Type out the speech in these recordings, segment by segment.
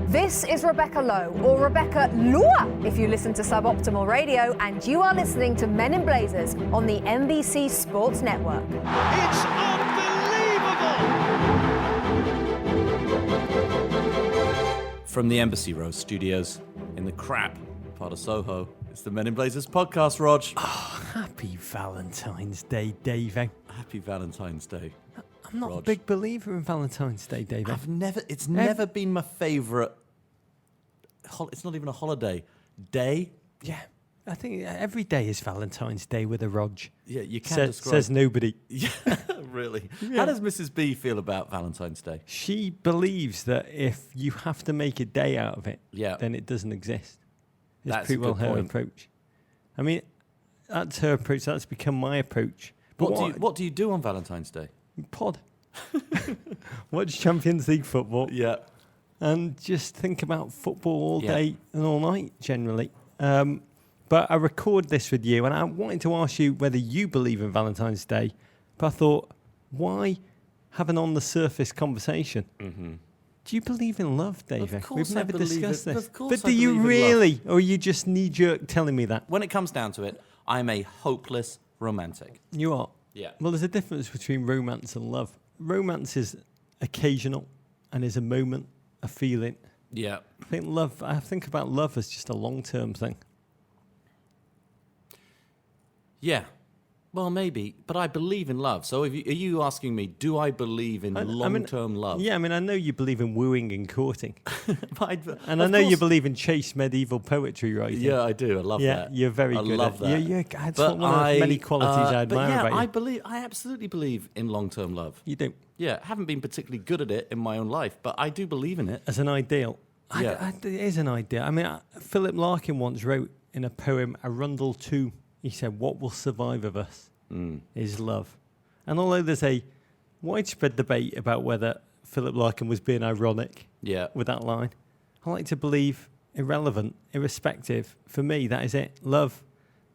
This is Rebecca Lowe, or Rebecca Lua, if you listen to Suboptimal Radio, and you are listening to Men in Blazers on the NBC Sports Network. It's unbelievable! From the Embassy Row studios in the crap part of Soho, it's the Men in Blazers podcast, Rog. Oh, happy Valentine's Day, Davo. Happy Valentine's Day. I'm not Rog. a big believer in Valentine's Day, Davo. It's never been my favourite. It's not even a holiday day. Yeah, I think every day is Valentine's Day with a Rog. Yeah, you can't describe. Says nobody. Yeah, really. Yeah. How does Mrs. B feel about Valentine's Day? She believes that if you have to make a day out of it, then it doesn't exist. It's That's pretty a well good her point. approach. I mean, that's her approach. That's become my approach. But What do you do on Valentine's Day? Pod. Watch Champions League football. Yeah. And just think about football all day and all night, generally. But I record this with you, and I wanted to ask you whether you believe in Valentine's Day. But I thought, why have an on-the-surface conversation? Mm-hmm. Do you believe in love, David? Of course We've never discussed this. Of course But do you really, or are you just knee-jerk telling me that? When it comes down to it, I'm a hopeless romantic. You are? Yeah. Well, there's a difference between romance and love. Romance is occasional and is a moment, a feeling. Yeah. I think about love as just a long-term thing. Yeah. Well, maybe, but I believe in love. So are you asking me, do I believe in long-term love? Yeah, I mean, I know you believe in wooing and courting. And I of know you course- believe in chaste medieval poetry writing. Yeah, I do. I love that. Yeah, you're very good love at that. Yeah, that's one of the many qualities I admire about you. I absolutely believe in long-term love. You do? Yeah, haven't been particularly good at it in my own life, but I do believe in it. As an ideal. Yeah. It is an ideal. I mean, Philip Larkin once wrote in a poem, Arundel 2, he said, what will survive of us is love. And although there's a widespread debate about whether Philip Larkin was being ironic with that line, I like to believe, irrelevant, irrespective, for me, that is it. Love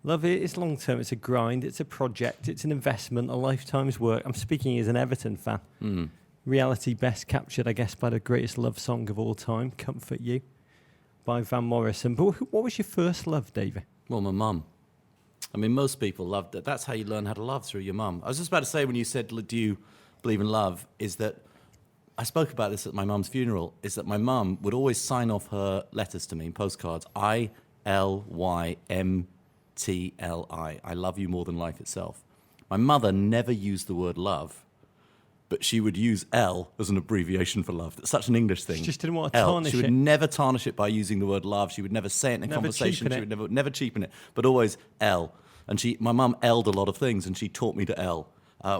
is long-term. It's a grind. It's a project. It's an investment, a lifetime's work. I'm speaking as an Everton fan. Reality best captured, I guess, by the greatest love song of all time, Comfort You, by Van Morrison. But what was your first love, David? Well, my mum. I mean, most people love that. That's how you learn how to love, through your mum. I was just about to say, when you said, do you believe in love, is that I spoke about this at my mum's funeral, is that my mum would always sign off her letters to me in postcards, ILYMTLI. I love you more than life itself. My mother never used the word love, but she would use L as an abbreviation for love. That's such an English thing. She just didn't want to tarnish it. She would never tarnish it by using the word love. She would never say it in a conversation. She would never cheapen it, but always L. And my mum L'd a lot of things, and she taught me to L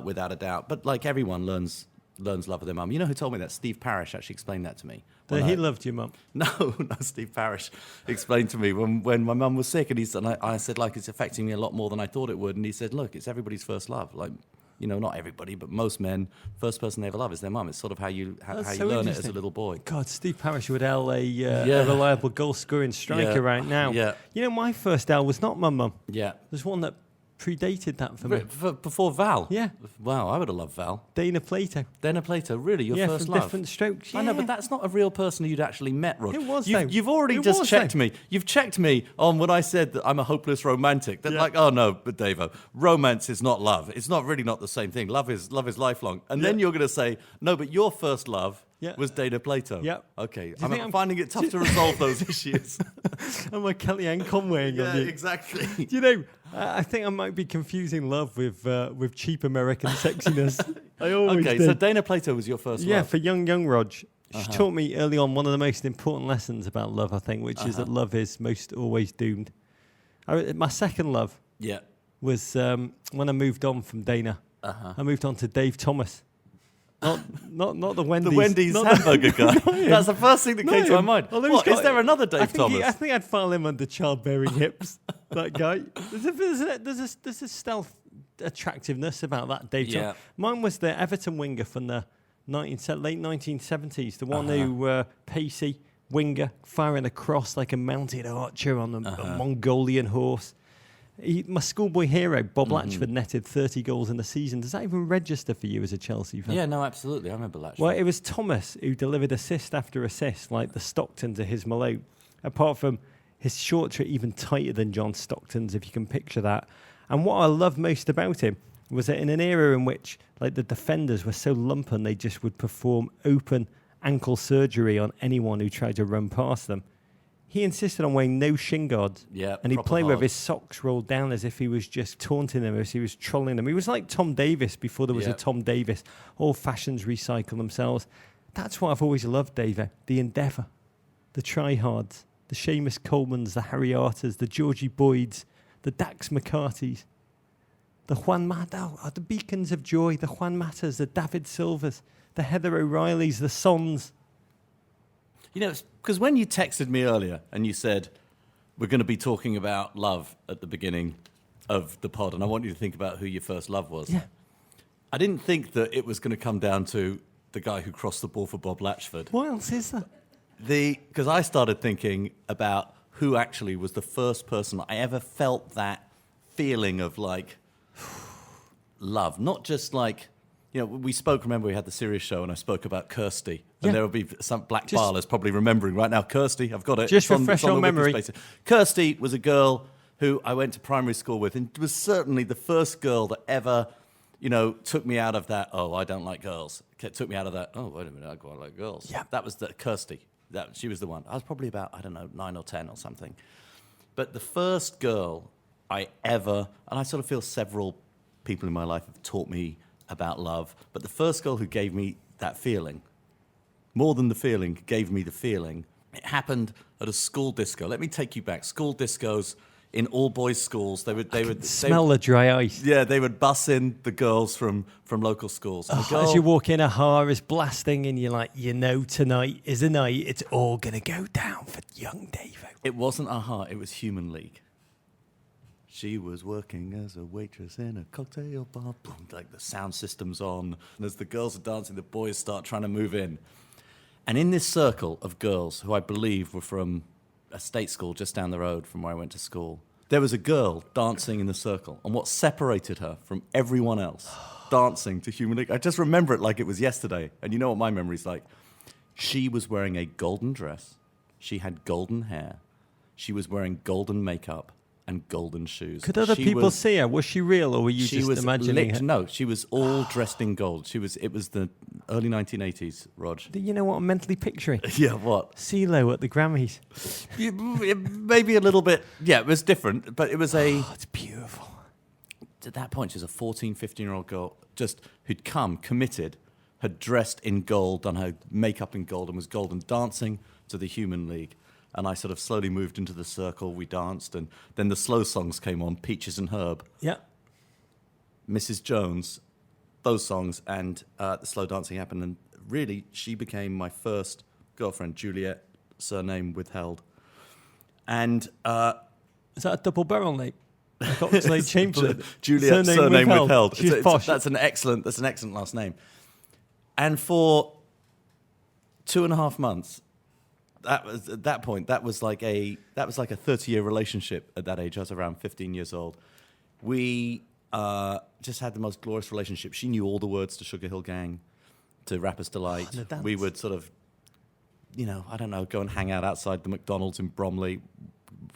without a doubt. But like everyone learns love of their mum. You know who told me that? Steve Parrish actually explained that to me. That he loved your mum? No, Steve Parrish explained to me when my mum was sick, and I said, like, it's affecting me a lot more than I thought it would. And he said, look, it's everybody's first love. Like, you know, not everybody, but most men, first person they ever love is their mum. It's sort of how you learn it as a little boy. God, Steve Parrish would L a reliable goal-scoring striker right now. Yeah. You know, my first L was not my mum. Yeah. There's one that predated that for me. Before Val? Yeah. Wow, I would have loved Val. Dana Plato. Dana Plato, really? Your first from love? Different Strokes. Yeah. I know, but that's not a real person you'd actually met, Rod. It was, You've already just checked me. You've checked me on when I said that I'm a hopeless romantic. That like, oh no, but Davo, romance is not love. It's not the same thing. Love is lifelong. And then you're going to say, no, but your first love was Dana Plato. Yep. Okay, I'm finding it tough to resolve those issues. I'm a Kellyanne Conwaying on you. Exactly. You know, I think I might be confusing love with cheap American sexiness. I always did. So Dana Plato was your first love. Yeah, for young Rog. She taught me early on one of the most important lessons about love, I think, which is that love is most always doomed. My second love was when I moved on from Dana. I moved on to Dave Thomas. Not the Wendy's. The Wendy's hamburger guy. That's the first thing that came to my mind. What, is there another Dave Thomas? I think I'd file him under childbearing hips, that guy. There's a stealth attractiveness about that Dave Thomas. Mine was the Everton winger from the late 1970s, the one who pacey winger, firing across like a mounted archer on a Mongolian horse. My schoolboy hero, Bob Latchford, netted 30 goals in the season. Does that even register for you as a Chelsea fan? Yeah, no, absolutely. I remember Latchford. Well, it was Thomas who delivered assist after assist, like the Stockton to his Malone. Apart from his shorts are even tighter than John Stockton's, if you can picture that. And what I loved most about him was that in an era in which like the defenders were so lumpen, they just would perform open ankle surgery on anyone who tried to run past them. He insisted on wearing no shin guards. Yeah, and he played hard. with his socks rolled down as if he was just taunting them, as he was trolling them. He was like Tom Davis before there was a Tom Davis. All fashions recycle themselves. That's what I've always loved, Davo. The endeavour, the tryhards, the Seamus Colemans, the Harry Arters, the Georgie Boyds, the Dax McCartys, the Juan Mata, the Beacons of Joy, the Juan Matas, the David Silvers, the Heather O'Reillys, the Sons. You know, because when you texted me earlier and you said, we're going to be talking about love at the beginning of the pod, and I want you to think about who your first love was. Yeah. I didn't think that it was going to come down to the guy who crossed the ball for Bob Latchford. What else is there? Because I started thinking about who actually was the first person I ever felt that feeling of, like, love. Not just like, you know, we spoke, remember we had the Sirius show and I spoke about Kirsty. And there will be some black barlers probably remembering right now. Kirsty, I've got it. Just refresh your memory. Kirsty was a girl who I went to primary school with and was certainly the first girl that ever, you know, took me out of that, oh, I don't like girls. Took me out of that, oh, wait a minute, I quite like girls. Yeah. That was the Kirsty. She was the one. I was probably about, I don't know, 9 or 10 or something. But the first girl I ever, and I sort of feel several people in my life have taught me about love, but the first girl who gave me that feeling, more than the feeling, gave me the feeling, it happened at a school disco. Let me take you back. School discos in all boys' schools. They would smell the dry ice. Yeah, they would bus in the girls from local schools. As you walk in, a har is blasting, and you're like, you know, tonight is a night. It's all gonna go down for young Davo. It wasn't Aha. It was Human League. She was working as a waitress in a cocktail bar. Boom, like the sound system's on. And as the girls are dancing, the boys start trying to move in. And in this circle of girls, who I believe were from a state school just down the road from where I went to school, there was a girl dancing in the circle. And what separated her from everyone else dancing to Human League, I just remember it like it was yesterday. And you know what my memory's like? She was wearing a golden dress. She had golden hair. She was wearing golden makeup and golden shoes. Could other people see her? Was she real, or were you just imagining her? No, she was all dressed in gold. It was the early 1980s, Rog. Do you know what I'm mentally picturing? Yeah, what? CeeLo at the Grammys. Maybe a little bit. Yeah, it was different, but it was it's beautiful. At that point, she was a 14, 15-year-old girl just who'd come, committed, had dressed in gold, done her makeup in gold, and was golden, dancing to the Human League. And I sort of slowly moved into the circle. We danced, and then the slow songs came on, Peaches and Herb. Yeah. Mrs. Jones, those songs, and the slow dancing happened. And really, she became my first girlfriend, Juliet, surname withheld. And is that a double barrel name? They changed it. Juliet, surname withheld. She's posh. That's an excellent last name. And for 2.5 months, that was at that point. That was like a 30-year relationship. At that age, I was around 15 years old. We just had the most glorious relationship. She knew all the words to Sugar Hill Gang, to Rapper's Delight. We would sort of, you know, I don't know, go and hang out outside the McDonald's in Bromley.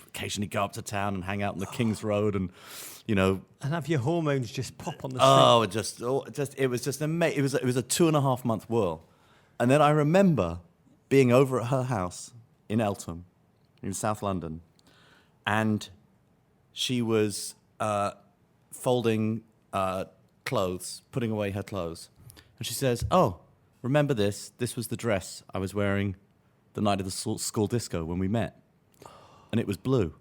Occasionally go up to town and hang out on the King's Road, and you know, and have your hormones just pop on the street. It was just amazing. It was a 2.5 month whirl, and then I remember being over at her house in Eltham, in South London, and she was folding clothes, putting away her clothes, and she says, "Oh, remember this? This was the dress I was wearing the night of the school disco when we met." And it was blue.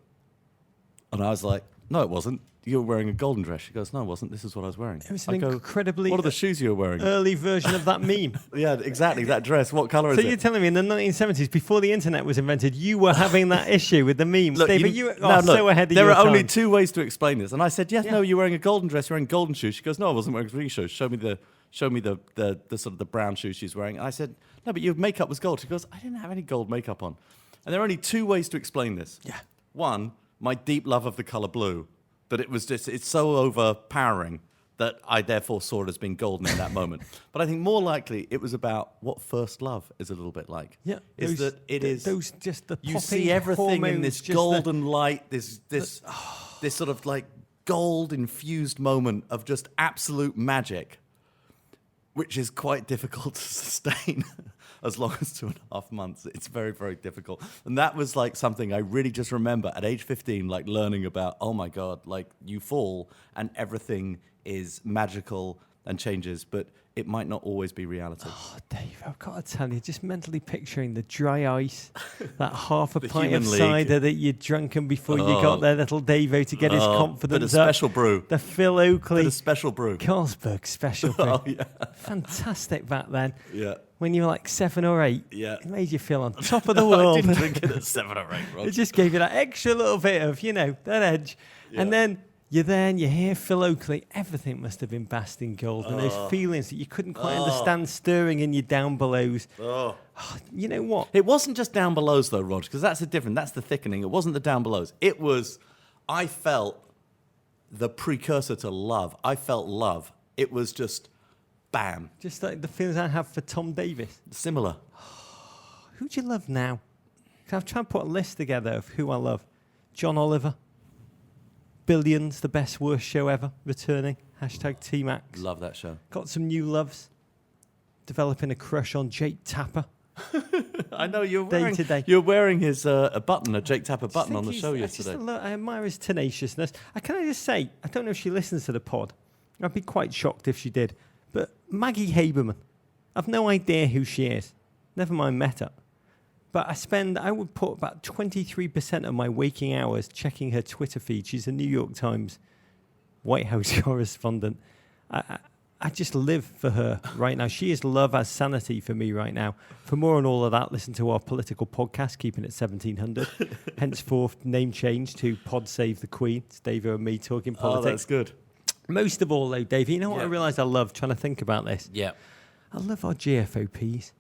And I was like, no, it wasn't. You were wearing a golden dress. She goes, no, it wasn't. This is what I was wearing. It was an incredibly... What are the shoes you were wearing? Early version of that meme. Yeah, exactly. That dress. What colour is it? So you're telling me in the 1970s, before the internet was invented, you were having that issue with the memes. Look, David, you were so ahead of your time. There are only two ways to explain this. And I said, yes, no, you're wearing a golden dress. You're wearing golden shoes. She goes, no, I wasn't wearing green shoes. Show me the sort of the brown shoes she's wearing. And I said, no, but your makeup was gold. She goes, I didn't have any gold makeup on. And there are only two ways to explain this. Yeah. One, my deep love of the colour blue But it's so overpowering that I therefore saw it as being golden in that moment. But I think more likely it was about what first love is a little bit like. Yeah, is that it is those just the you see everything in this golden light, this sort of like gold infused moment of just absolute magic, which is quite difficult to sustain as long as 2.5 months. It's very, very difficult. And that was like something I really just remember at age 15, like learning about, oh my God, like you fall and everything is magical and changes, but it might not always be reality. Oh, Dave, I've got to tell you, just mentally picturing the dry ice, that half a pint of human cider that you'd drunken before you got there, little Davo, to get his confidence bit of special brew. The Phil Oakley. Bit of special brew. Carlsberg special brew. Oh, yeah. Fantastic back then. Yeah. When you were like 7 or 8. Yeah. It made you feel on top of the world. I didn't drink it at 7 or 8, Rog. It just gave you that extra little bit of, that edge. Yeah. And then you're there and you hear Phil Oakley. Everything must have been bathed in gold. And those feelings that you couldn't quite understand stirring in your down belows. Oh, you know what? It wasn't just down belows, though, Rog, because that's the thickening. It wasn't the down belows. It was, I felt the precursor to love. I felt love. It was just, bam. Just like the feelings I have for Tom Davis. Similar. Who do you love now? 'Cause I've tried to put a list together of who I love. John Oliver. Billions, the best worst show ever, returning. #TMax. Love that show. Got some new loves. Developing a crush on Jake Tapper. I know you're wearing his a Jake Tapper button on the show yesterday. I admire his tenaciousness. Can I just say, I don't know if she listens to the pod. I'd be quite shocked if she did. But Maggie Haberman, I've no idea who she is. Never mind met her. But I would put about 23% of my waking hours checking her Twitter feed. She's a New York Times White House correspondent. I just live for her right now. She is love as sanity for me right now. For more on all of that, listen to our political podcast, Keeping It 1700. Henceforth, name change to Pod Save the Queen. It's Davo and me talking politics. Oh, that's good. Most of all, though, Dave, you know what I realised I love trying to think about this? Yeah. I love our GFOPs.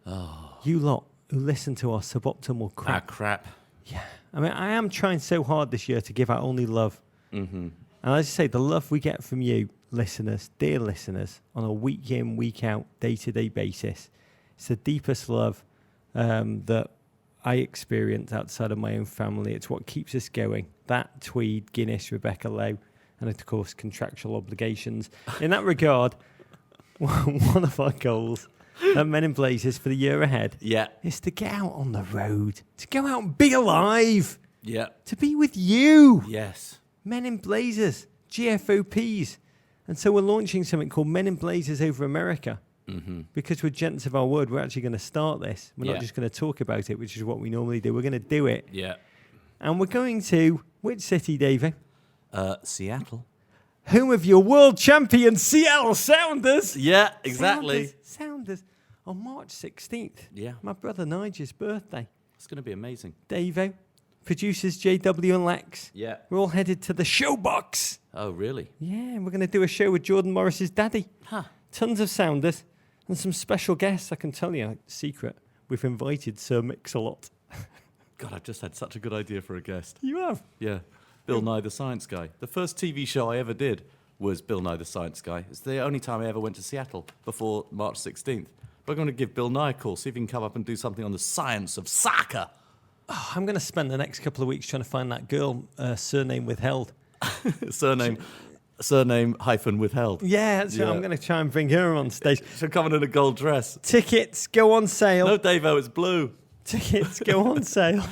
Oh. You lot who listen to our suboptimal crap. Crap. Yeah. I mean, I am trying so hard this year to give out only love. Mm-hmm. And as I say, the love we get from you, listeners, dear listeners, on a week in, week out, day-to-day basis, it's the deepest love that I experience outside of my own family. It's what keeps us going. That, Tweed, Guinness, Rebecca Lowe, and of course, contractual obligations. In that regard, one of our goals at Men in Blazers for the year ahead is to get out on the road, to go out and be alive, to be with you. Yes. Men in Blazers, GFOPs. And so we're launching something called Men in Blazers Over America. Mm-hmm. Because we're gents of our word, we're actually going to start this. We're not just going to talk about it, which is what we normally do. We're going to do it. Yeah. And we're going to, which city, Davey? Seattle. Home of your world champion, Seattle Sounders. Yeah, exactly. Sounders. On March 16th. Yeah. My brother Nigel's birthday. It's going to be amazing. Davo, producers JW and Lex. Yeah. We're all headed to the Showbox. Oh, really? Yeah, we're going to do a show with Jordan Morris's daddy. Huh. Tons of Sounders and some special guests. I can tell you, secret, we've invited Sir Mix-a-Lot. God, I've just had such a good idea for a guest. You have? Yeah. Bill Nye the Science Guy. The first TV show I ever did was Bill Nye the Science Guy. It's the only time I ever went to Seattle before March 16th. We're going to give Bill Nye a call, see if he can come up and do something on the science of soccer. Oh, I'm going to spend the next couple of weeks trying to find that girl, surname withheld. Surname hyphen withheld. Yeah, that's right. I'm going to try and bring her on stage. She'll come in a gold dress. Tickets go on sale. No, Davo, it's blue. Tickets go on sale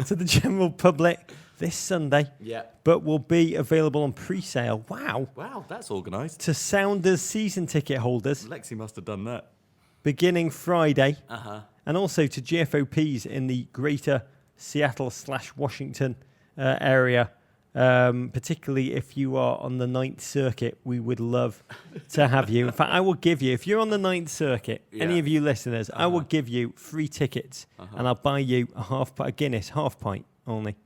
to the general public this Sunday. Yeah. But will be available on pre-sale. Wow. Wow, that's organised. To Sounders season ticket holders. Lexi must have done that. Beginning Friday. Uh-huh. And also to GFOPs in the greater Seattle/Washington area. Particularly if you are on the 9th Circuit, we would love to have you. In fact, I will give you, if you're on the 9th Circuit, any of you listeners, I will give you free tickets and I'll buy you a Guinness half pint only.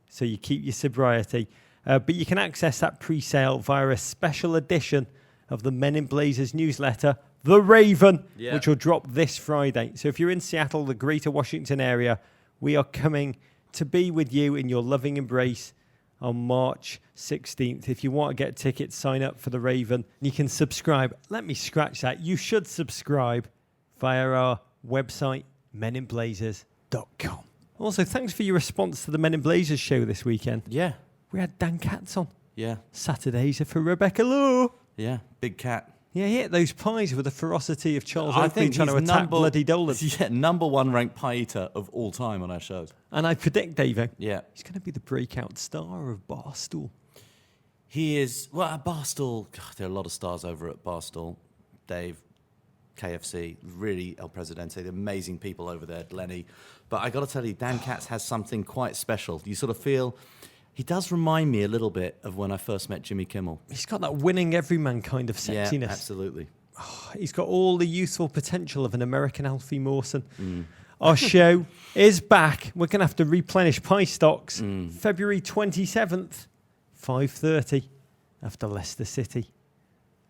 So you keep your sobriety. But you can access that pre-sale via a special edition of the Men in Blazers newsletter, The Raven, which will drop this Friday. So if you're in Seattle, the greater Washington area, we are coming to be with you in your loving embrace on March 16th. If you want to get tickets, sign up for the Raven. You can subscribe. Let me scratch that. You should subscribe via our website, meninblazers.com. Also, thanks for your response to the Men in Blazers show this weekend. Yeah. We had Dan Katz on. Yeah. Saturdays are for Rebecca Law. Yeah. Big cat. Yeah, he hit those pies with the ferocity of Charles I Oakley think trying to attack bloody Dolan. Yeah, number one ranked pie eater of all time on our shows. And I predict, Davo, Yeah. he's going to be the breakout star of Barstool. He is, well, at Barstool, God, there are a lot of stars over at Barstool. Dave, KFC, really El Presidente, the amazing people over there, Lenny. But I got to tell you, Dan Katz has something quite special. You sort of feel, he does remind me a little bit of when I first met Jimmy Kimmel. He's got that winning everyman kind of sexiness. Yeah, absolutely. He's got all the youthful potential of an American Alfie Mawson. Our show is back. We're going to have to replenish pie stocks. February 27th, 5:30, after Leicester City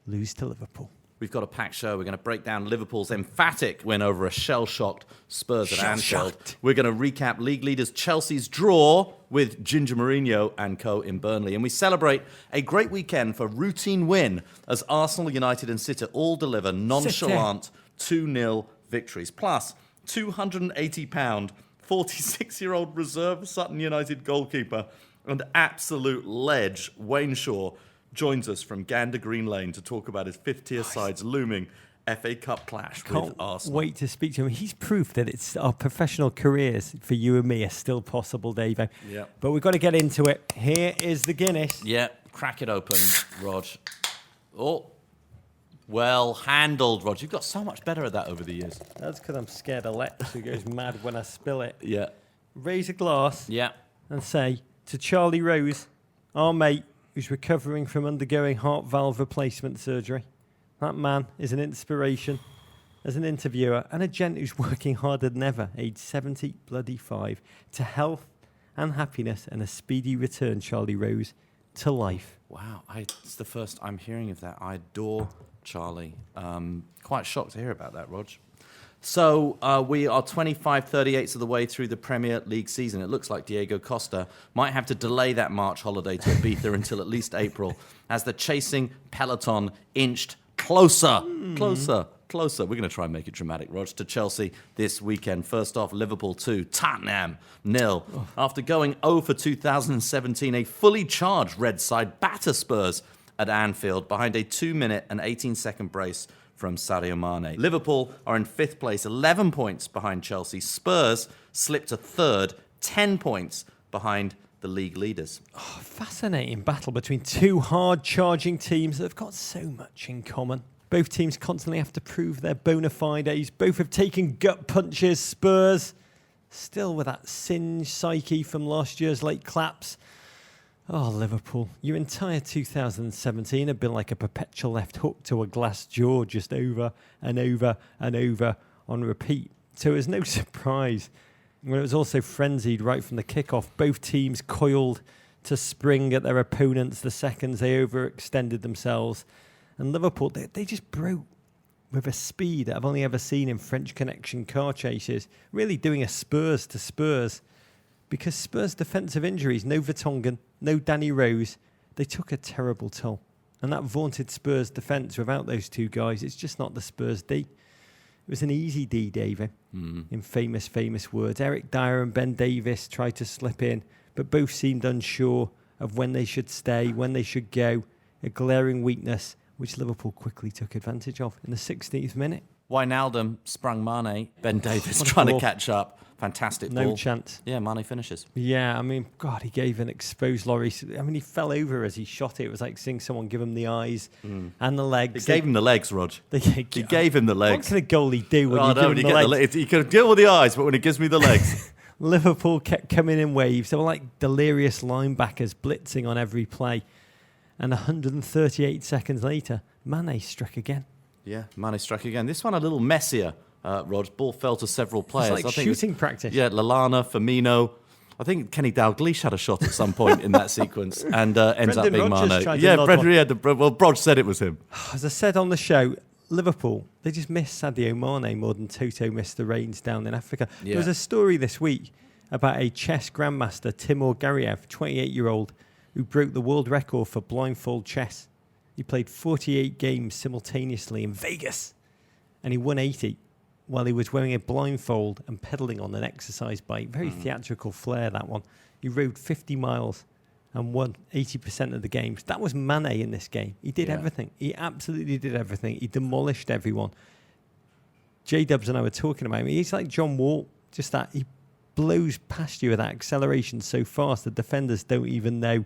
lose to Liverpool. We've got a packed show. We're going to break down Liverpool's emphatic win over a shell-shocked Spurs at Anfield. We're going to recap league leaders Chelsea's draw with Ginger Mourinho and co in Burnley. And we celebrate a great weekend for routine win as Arsenal, United and City all deliver nonchalant 2-0 victories. Plus, £280, 46-year-old reserve Sutton United goalkeeper and absolute ledge Wayne Shaw joins us from Gander Green Lane to talk about his fifth-tier side's looming FA Cup clash with Arsenal. Wait to speak to him. He's proof that it's our professional careers for you and me are still possible, Davo. Yeah. But we've got to get into it. Here is the Guinness. Yeah, crack it open, Rog. Oh, well handled, Rog. You've got so much better at that over the years. That's because I'm scared of Lex, who goes mad when I spill it. Yeah. Raise a glass Yeah. and say to Charlie Rose, our mate, who's recovering from undergoing heart valve replacement surgery. That man is an inspiration as an interviewer and a gent who's working harder than ever, aged 75, to health and happiness and a speedy return, Charlie Rose, to life. Wow, it's the first I'm hearing of that. I adore Charlie. Quite shocked to hear about that, Rog. So we are 25/38 of the way through the Premier League season. It looks like Diego Costa might have to delay that March holiday to Ibiza until at least April as the chasing peloton inched closer. We're going to try and make it dramatic, Rog, to Chelsea this weekend. First off, Liverpool 2, Tottenham 0. After going 0 for 2017, a fully charged red side batter Spurs at Anfield behind a 2-minute and 18-second brace from Sadio Mane. Liverpool are in 5th place, 11 points behind Chelsea. Spurs slipped to 3rd, 10 points behind the league leaders. Fascinating battle between two hard-charging teams that have got so much in common. Both teams constantly have to prove their bona fides. Both have taken gut punches. Spurs, still with that singed psyche from last year's late claps. Oh, Liverpool, your entire 2017 had been like a perpetual left hook to a glass jaw, just over and over and over on repeat. So it was no surprise when it was also frenzied right from the kickoff. Both teams coiled to spring at their opponents the seconds they overextended themselves. And Liverpool, they just broke with a speed that I've only ever seen in French Connection car chases, really doing a Spurs to Spurs. Because Spurs' defensive injuries, no Vertonghen, no Danny Rose, they took a terrible toll. And that vaunted Spurs defence without those two guys, it's just not the Spurs D. It was an easy D, David, in famous words. Eric Dyer and Ben Davies tried to slip in, but both seemed unsure of when they should stay, when they should go. A glaring weakness, which Liverpool quickly took advantage of in the 16th minute. Wijnaldum sprung Mane. Ben Davies trying to catch up. Fantastic ball. No chance. Yeah, Mane finishes. Yeah, I mean, God, he gave an exposed Lloris. I mean, he fell over as he shot it. It was like seeing someone give him the eyes and the legs. He gave him the legs, Rog. He gave him the legs. What can a goalie do when you give him the legs? He can deal with the eyes, but when he gives me the legs. Liverpool kept coming in waves. They were like delirious linebackers blitzing on every play. And 138 seconds later, Mane struck again. Yeah, Mane struck again. This one a little messier, Rog. Ball fell to several players. It's like shooting practice. Yeah, Lallana, Firmino. I think Kenny Dalglish had a shot at some point in that sequence and ends up being Mane. Yeah, Brog said it was him. As I said on the show, Liverpool, they just missed Sadio Mane more than Toto missed the rains down in Africa. Yeah. There was a story this week about a chess grandmaster, Timur Gariev, 28-year-old, who broke the world record for blindfold chess. He played 48 games simultaneously in Vegas, and he won 80 while he was wearing a blindfold and pedaling on an exercise bike. Very theatrical flair, that one. He rode 50 miles and won 80% of the games. That was Mane in this game. He did everything. He absolutely did everything. He demolished everyone. J-Dubs and I were talking about him. He's like John Wall, just that he blows past you with that acceleration so fast the defenders don't even know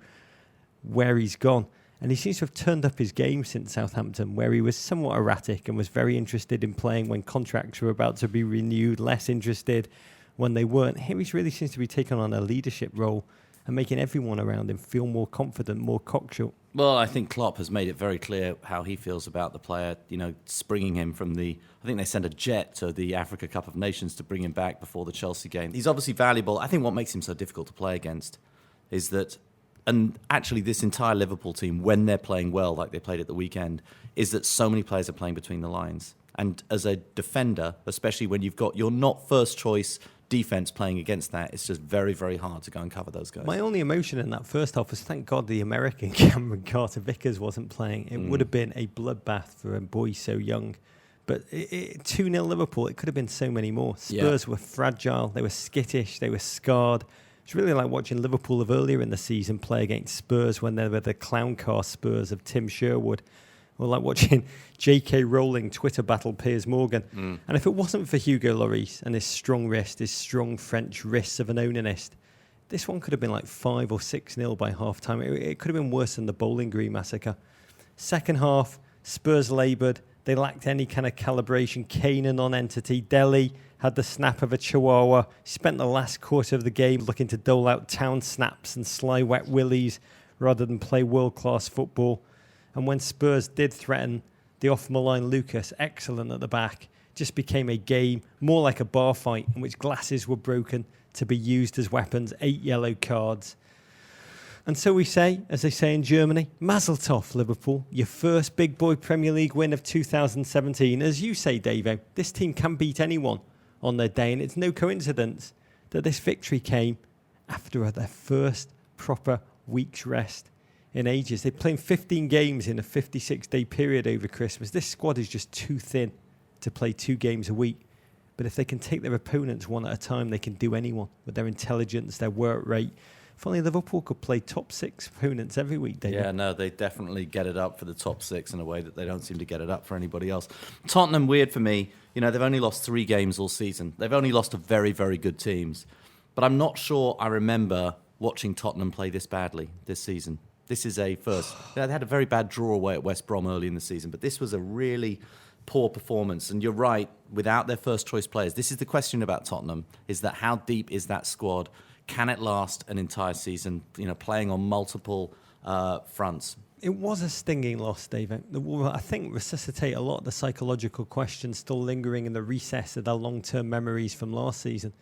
where he's gone. And he seems to have turned up his game since Southampton, where he was somewhat erratic and was very interested in playing when contracts were about to be renewed, less interested when they weren't. Here he really seems to be taking on a leadership role and making everyone around him feel more confident, more cocksure. Well, I think Klopp has made it very clear how he feels about the player, springing him from I think they sent a jet to the Africa Cup of Nations to bring him back before the Chelsea game. He's obviously valuable. I think what makes him so difficult to play against is that, and actually this entire Liverpool team, when they're playing well, like they played at the weekend, is that so many players are playing between the lines. And as a defender, especially when you've got your not first choice defense playing against that, it's just very, very hard to go and cover those guys. My only emotion in that first half was thank God the American Cameron Carter-Vickers wasn't playing. It would have been a bloodbath for a boy so young. But 2-0 Liverpool, it could have been so many more. Spurs were fragile, they were skittish, they were scarred. It's really like watching Liverpool of earlier in the season play against Spurs when they were the clown car Spurs of Tim Sherwood. Or like watching J.K. Rowling Twitter battle Piers Morgan. And if it wasn't for Hugo Lloris and his strong wrist, his strong French wrists of an onanist, this one could have been like 5 or 6-0 by half-time. It could have been worse than the Bowling Green massacre. Second half, Spurs laboured. They lacked any kind of calibration. Kane, a non-entity. Dele had the snap of a chihuahua. Spent the last quarter of the game looking to dole out town snaps and sly wet willies rather than play world-class football. And when Spurs did threaten, the off-malign Lucas, excellent at the back, just became a game more like a bar fight in which glasses were broken to be used as weapons, 8 yellow cards. And so we say, as they say in Germany, Mazel tov, Liverpool, your first big boy Premier League win of 2017. As you say, Davo, this team can beat anyone on their day, and it's no coincidence that this victory came after their first proper week's rest in ages. They played 15 games in a 56-day period over Christmas. This squad is just too thin to play 2 games a week. But if they can take their opponents one at a time, they can do anyone with their intelligence, their work rate. If only Liverpool could play top 6 opponents every week, David. Yeah, no, they definitely get it up for the top 6 in a way that they don't seem to get it up for anybody else. Tottenham, weird for me. They've only lost 3 games all season. They've only lost to very, very good teams. But I'm not sure I remember watching Tottenham play this badly this season. This is a first. They had a very bad draw away at West Brom early in the season, but this was a really poor performance. And you're right, without their first choice players, this is the question about Tottenham, is that how deep is that squad? Can it last an entire season, playing on multiple fronts? It was a stinging loss, David. That will, I think, resuscitate a lot of the psychological questions still lingering in the recess of their long-term memories from last season.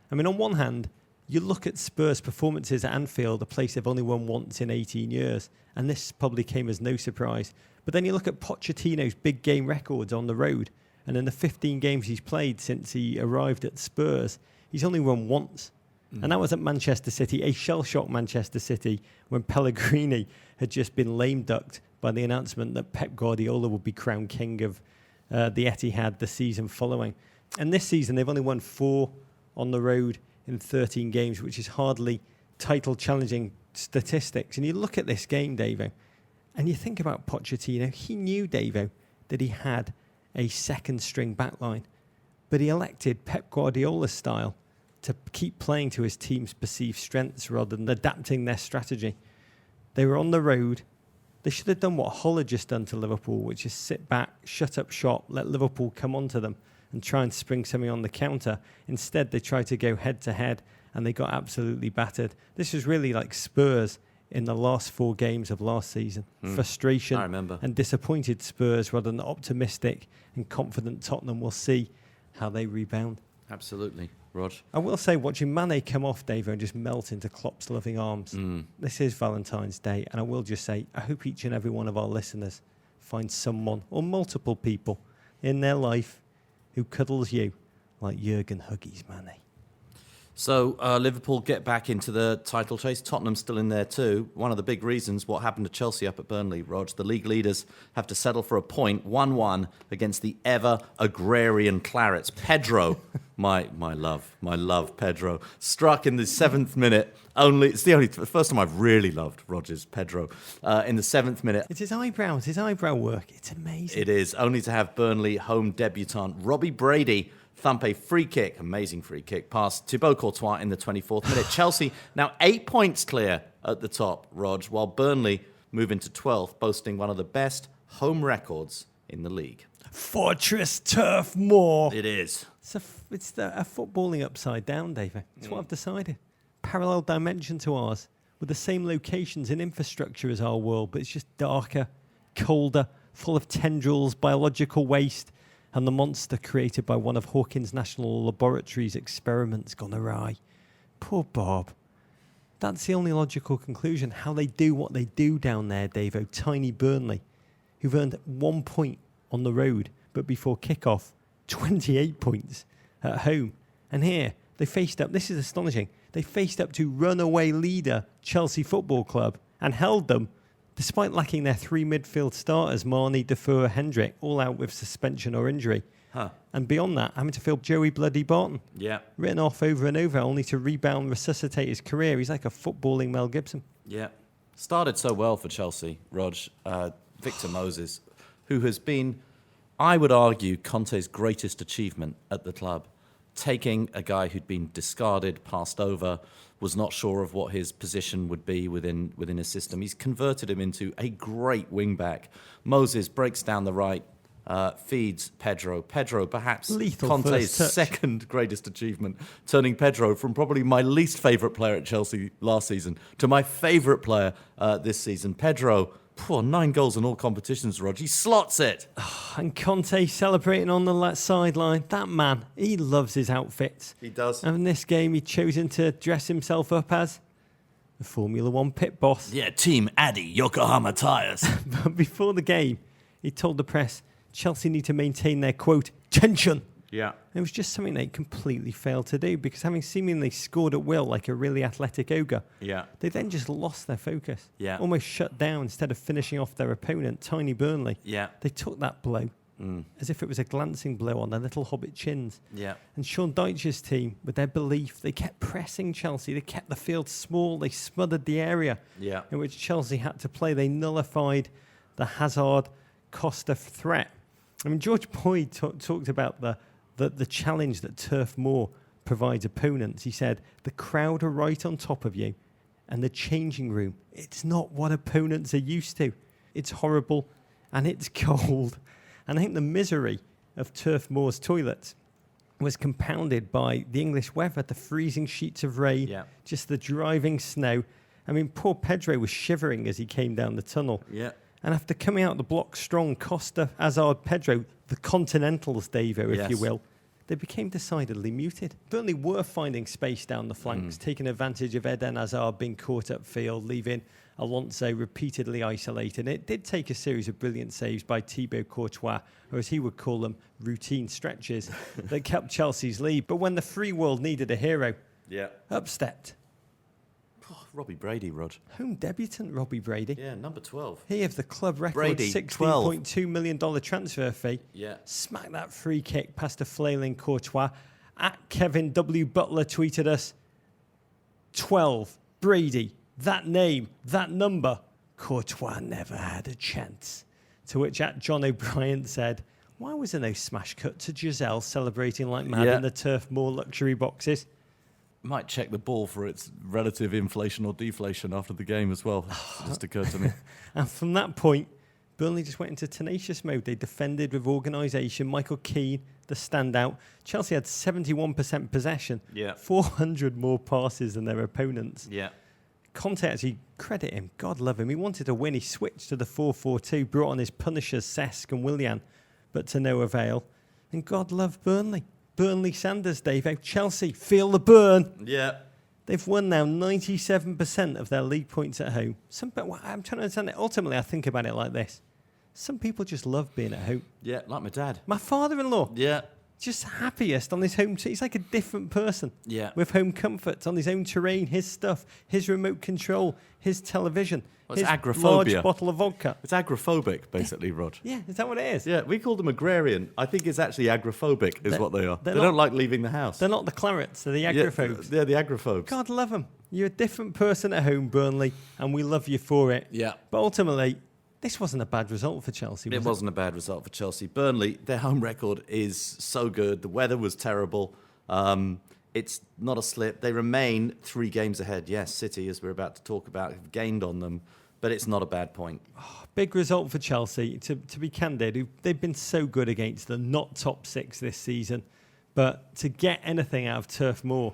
I mean, on one hand, you look at Spurs' performances at Anfield, a place they've only won once in 18 years, and this probably came as no surprise. But then you look at Pochettino's big game records on the road, and in the 15 games he's played since he arrived at Spurs, he's only won once. And that was at Manchester City, a shell-shocked Manchester City, when Pellegrini had just been lame-ducked by the announcement that Pep Guardiola would be crowned king of the Etihad the season following. And this season, they've only won 4 on the road in 13 games, which is hardly title-challenging statistics. And you look at this game, Davo, and you think about Pochettino. He knew, Davo, that he had a second-string backline, but he elected Pep Guardiola's style to keep playing to his team's perceived strengths rather than adapting their strategy. They were on the road. They should have done what Hull had just done to Liverpool, which is sit back, shut up shop, let Liverpool come onto them and try and spring something on the counter. Instead, they tried to go head-to-head, and they got absolutely battered. This was really like Spurs in the last 4 games of last season. Frustration and disappointed Spurs rather than optimistic and confident Tottenham. We'll see how they rebound. Absolutely. Rog? I will say, watching Mane come off, Davo, and just melt into Klopp's loving arms. This is Valentine's Day, and I will just say, I hope each and every one of our listeners finds someone or multiple people in their life who cuddles you like Jurgen Huggies Mane. So Liverpool get back into the title chase. Tottenham's still in there too. One of the big reasons what happened to Chelsea up at Burnley, Rog. The league leaders have to settle for a point, 1-1 against the ever agrarian Clarets. Pedro, my love, Pedro, struck in the 7th minute. It's the first time I've really loved Rogers Pedro in the 7th minute. It's his eyebrows, his eyebrow work. It's amazing. It is, only to have Burnley home debutant Robbie Brady thump a free kick, amazing free kick, past Thibaut Courtois in the 24th minute. Chelsea now 8 points clear at the top, Rog, while Burnley move into 12th, boasting one of the best home records in the league. Fortress Turf Moor. It is. It's a footballing upside down, David. It's what I've decided. Parallel dimension to ours, with the same locations and infrastructure as our world, but it's just darker, colder, full of tendrils, biological waste, and the monster created by one of Hawkins National Laboratory's experiments gone awry. Poor Bob. That's the only logical conclusion. How they do what they do down there, Davo. Tiny Burnley, who've earned 1 point on the road, but before kick-off, 28 points at home. And here, they faced up, this is astonishing, they faced up to runaway leader Chelsea Football Club and held them, despite lacking their 3 midfield starters, Marnie, Defoe, Hendrick, all out with suspension or injury. And beyond that, having to field Joey Bloody Barton. Yeah. Written off over and over, only to rebound, resuscitate his career. He's like a footballing Mel Gibson. Yeah. Started so well for Chelsea, Rog. Victor Moses, who has been, I would argue, Conte's greatest achievement at the club. Taking a guy who'd been discarded, passed over, was not sure of what his position would be within his system. He's converted him into a great wing-back. Moses breaks down the right, feeds Pedro. Pedro, perhaps Lethal Conte's second greatest achievement, turning Pedro from probably my least favourite player at Chelsea last season to my favourite player this season. Pedro, 9 goals in all competitions, Rog. He slots it. And Conte celebrating on the sideline. That man, he loves his outfits. He does. And in this game, he'd chosen to dress himself up as the Formula One pit boss. Yeah, Team Addy, Yokohama Tyres. But before the game, he told the press Chelsea need to maintain their, quote, tension. Yeah. It was just something they completely failed to do because having seemingly scored at will like a really athletic ogre, they then just lost their focus. Yeah. Almost shut down instead of finishing off their opponent, Tiny Burnley. Yeah. They took that blow as if it was a glancing blow on their little hobbit chins. Yeah. And Sean Dyche's team, with their belief, they kept pressing Chelsea. They kept the field small. They smothered the area in which Chelsea had to play. They nullified the Hazard-Costa threat. I mean, George Boyd talked about the challenge that Turf Moor provides opponents. He said, the crowd are right on top of you, and the changing room, it's not what opponents are used to. It's horrible, and it's cold. And I think the misery of Turf Moor's toilets was compounded by the English weather, the freezing sheets of rain, just the driving snow. I mean, poor Pedro was shivering as he came down the tunnel. Yeah. And after coming out the block strong, Costa, Hazard, Pedro, the Continentals, Davo, if you will, they became decidedly muted. Burnley were finding space down the flanks, taking advantage of Eden Hazard being caught upfield, leaving Alonso repeatedly isolated. It did take a series of brilliant saves by Thibaut Courtois, or as he would call them, routine stretches, that kept Chelsea's lead. But when the free world needed a hero, up stepped Robbie Brady, Rog. home debutant Robbie Brady. Yeah, number 12. He of the club record Brady, $16.2 million transfer fee. Yeah. Smacked that free kick past a flailing Courtois. At Kevin W. Butler tweeted us, 12, Brady, that name, that number. Courtois never had a chance. To which at John O'Brien said, why was there no smash cut to Giselle celebrating like mad in the Turf Moor luxury boxes? Might check the ball for its relative inflation or deflation after the game as well. Just occurred to me. And from that point, Burnley just went into tenacious mode. They defended with organisation. Michael Keane, the standout. Chelsea had 71% possession. 400 more passes than their opponents. Conte, actually, credit him. God love him. He wanted to win. He switched to the 4-4-2, brought on his punishers, Cesc and Willian, but to no avail. And God love Burnley. Burnley Sanders, Dave. Chelsea, feel the burn. They've won now 97% of their league points at home. I'm trying to understand it. Ultimately, I think about it like this. Some people just love being at home. Like my dad. My father-in-law. just happiest on his home. He's like a different person. Yeah. With home comforts on his own terrain, his stuff, his remote control, his television, Well, it's his agoraphobia. large bottle of vodka. It's agoraphobic, basically, Rog. Yeah, is that what it is? Yeah, we call them agrarian. I think it's actually agoraphobic is what they are. They don't like leaving the house. They're not the clarets, they're the agrophobes. Yeah, the agrophobes. God love them. You're a different person at home, Burnley, and we love you for it. Yeah. But ultimately, this wasn't a bad result for Chelsea, was it? It wasn't a bad result for Chelsea. Burnley, their home record is so good. The weather was terrible. It's not a slip. They remain 3 games ahead. Yes, City, as we're about to talk about, have gained on them, but it's not a bad point. Big result for Chelsea. To be candid, they've been so good against the not top 6 this season, but to get anything out of Turf Moor,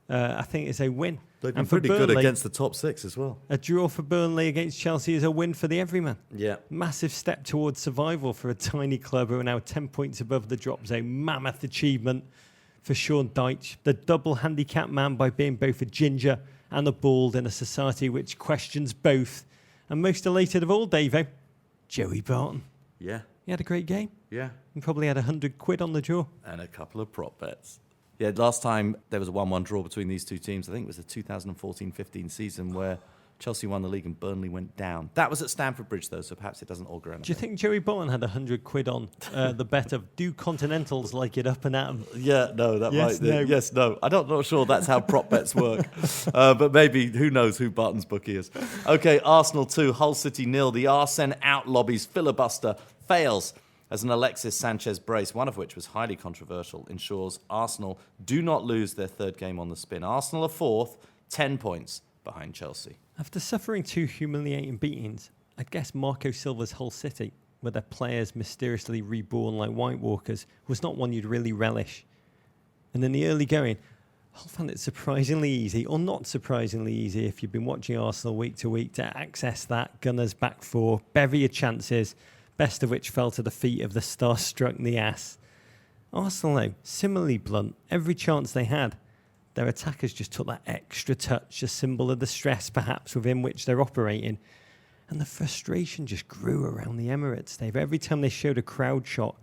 I think it's a win. They've been and for pretty good Burnley, against the top 6 as well. A draw for Burnley against Chelsea is a win for the everyman. Yeah. Massive step towards survival for a tiny club who are now 10 points above the drop zone. Mammoth achievement for Sean Dyche, the double handicap man by being both a ginger and a bald in a society which questions both. And most elated of all, Davo, Joey Barton. Yeah. He had a great game. Yeah. He probably had £100 on the draw. And a couple of prop bets. Yeah, last time there was a 1-1 draw between these two teams, I think it was the 2014-15 season where Chelsea won the league and Burnley went down. That was at Stamford Bridge, though, so perhaps it doesn't augur anything. Do you think Joey Barton had £100 on the bet of do Continentals like it up and at 'em? Yeah, no, that Yes, might. no. Yes, no. Not sure that's how prop bets work, but maybe who knows who Barton's bookie is. Okay, Arsenal 2, Hull City 0. The Arsene out lobbies filibuster fails as an Alexis Sanchez brace, one of which was highly controversial, ensures Arsenal do not lose their 3rd game on the spin. Arsenal are 4th, 10 points behind Chelsea. After suffering 2 humiliating beatings, I guess Marco Silva's Hull City, with their players mysteriously reborn like White Walkers, was not one you'd really relish. And in the early going, Hull found it surprisingly easy, or not surprisingly easy if you've been watching Arsenal week to week, to access that Gunners back 4, bevy of chances, best of which fell to the feet of the starstruck Nias. Arsenal, though, similarly blunt, every chance they had, their attackers just took that extra touch, a symbol of the stress perhaps within which they're operating. And the frustration just grew around the Emirates, Dave. Every time they showed a crowd shot,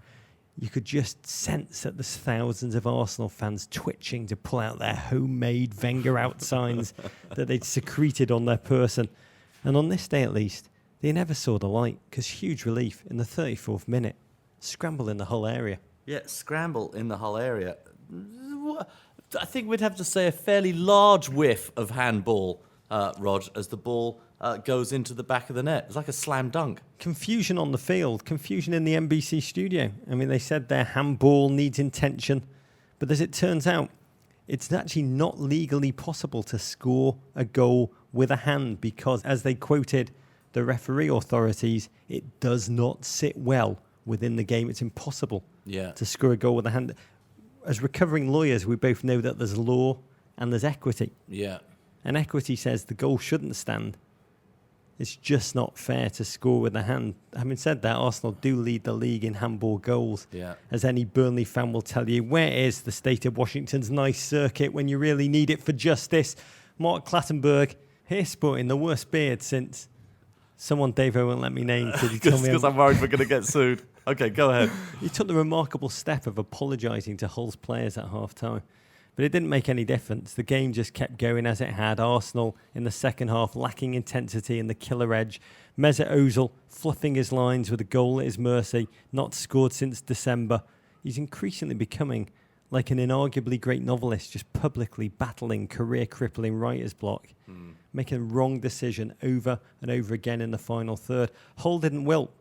you could just sense that there's thousands of Arsenal fans twitching to pull out their homemade Wenger out signs that they'd secreted on their person. And on this day at least, they never saw the light, because huge relief in the 34th minute. Scramble in the Hull area. Yeah, scramble in the Hull area. I think we'd have to say a fairly large whiff of handball, Rog, as the ball goes into the back of the net. It's like a slam dunk. Confusion on the field, confusion in the NBC studio. I mean, they said their handball needs intention, but as it turns out, it's actually not legally possible to score a goal with a hand because, as they quoted the referee authorities, it does not sit well within the game. It's impossible to score a goal with a hand. As recovering lawyers, we both know that there's law and there's equity. Yeah. And equity says the goal shouldn't stand. It's just not fair to score with a hand. Having said that, Arsenal do lead the league in handball goals. Yeah. As any Burnley fan will tell you, where is the state of Washington's nice circuit when you really need it for justice? Mark Clattenburg, here sporting the worst beard since... Someone Davo won't let me name because I'm worried we're going to get sued. Okay, go ahead. He took the remarkable step of apologising to Hull's players at half-time. But it didn't make any difference. The game just kept going as it had. Arsenal in the second half lacking intensity and the killer edge. Mesut Ozil fluffing his lines with a goal at his mercy, not scored since December. He's increasingly becoming like an inarguably great novelist, just publicly battling career-crippling writer's block. Making a wrong decision over and over again in the final third. Hull didn't wilt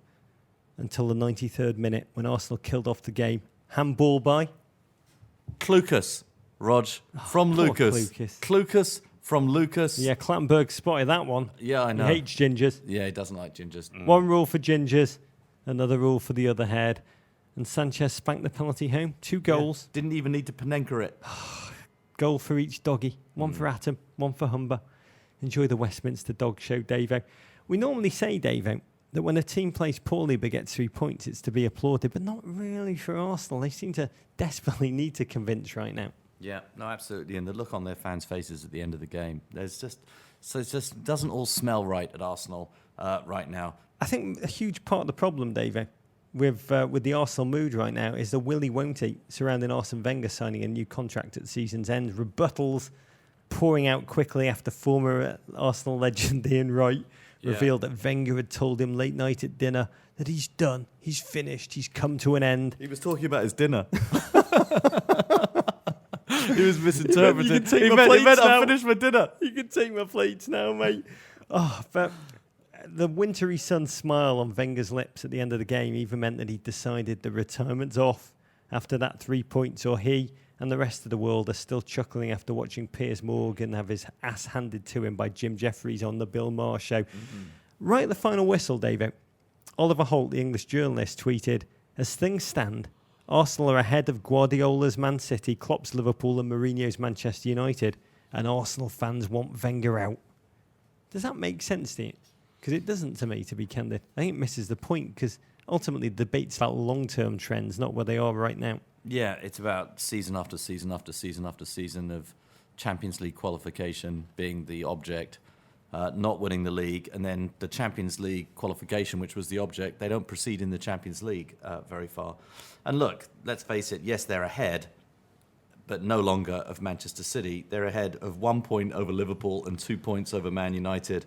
until the 93rd minute when Arsenal killed off the game. Handball by? Klukas, Rog, from Lucas. Klukas from Lucas. Yeah, Clattenburg spotted that one. Yeah, I know. He hates gingers. Yeah, he doesn't like gingers. One rule for gingers, another rule for the other head. And Sanchez spanked the penalty home. 2 goals. Yeah, didn't even need to Panenka it. Goal for each doggy. One for Atom, one for Humber. Enjoy the Westminster Dog Show, Davo. We normally say, Davo, that when a team plays poorly but gets 3 points, it's to be applauded, but not really for Arsenal. They seem to desperately need to convince right now. Yeah, no, absolutely. And the look on their fans' faces at the end of the game, it just doesn't all smell right at Arsenal right now. I think a huge part of the problem, Davo, with the Arsenal mood right now is the willy won't he surrounding Arsene Wenger signing a new contract at season's end. Rebuttals pouring out quickly after former Arsenal legend Ian Wright revealed that Wenger had told him late night at dinner that he's done, he's finished, he's come to an end. He was talking about his dinner. He was misinterpreted. He meant I finished my dinner. You can take my plates now, mate. Oh, but the wintry sun smile on Wenger's lips at the end of the game even meant that he decided the retirement's off after that 3 points, or he and the rest of the world are still chuckling after watching Piers Morgan have his ass handed to him by Jim Jeffries on the Bill Maher show. Mm-hmm. Right at the final whistle, David, Oliver Holt, the English journalist, tweeted, "As things stand, Arsenal are ahead of Guardiola's Man City, Klopp's Liverpool and Mourinho's Manchester United, and Arsenal fans want Wenger out." Does that make sense to you? Because it doesn't to me, to be candid. I think it misses the point, because ultimately the debate's about long-term trends, not where they are right now. Yeah, it's about season after season after season after season of Champions League qualification being the object, not winning the league, and then the Champions League qualification, which was the object, they don't proceed in the Champions League very far. And look, let's face it, yes, they're ahead, but no longer of Manchester City. They're ahead of 1 point over Liverpool and 2 points over Man United,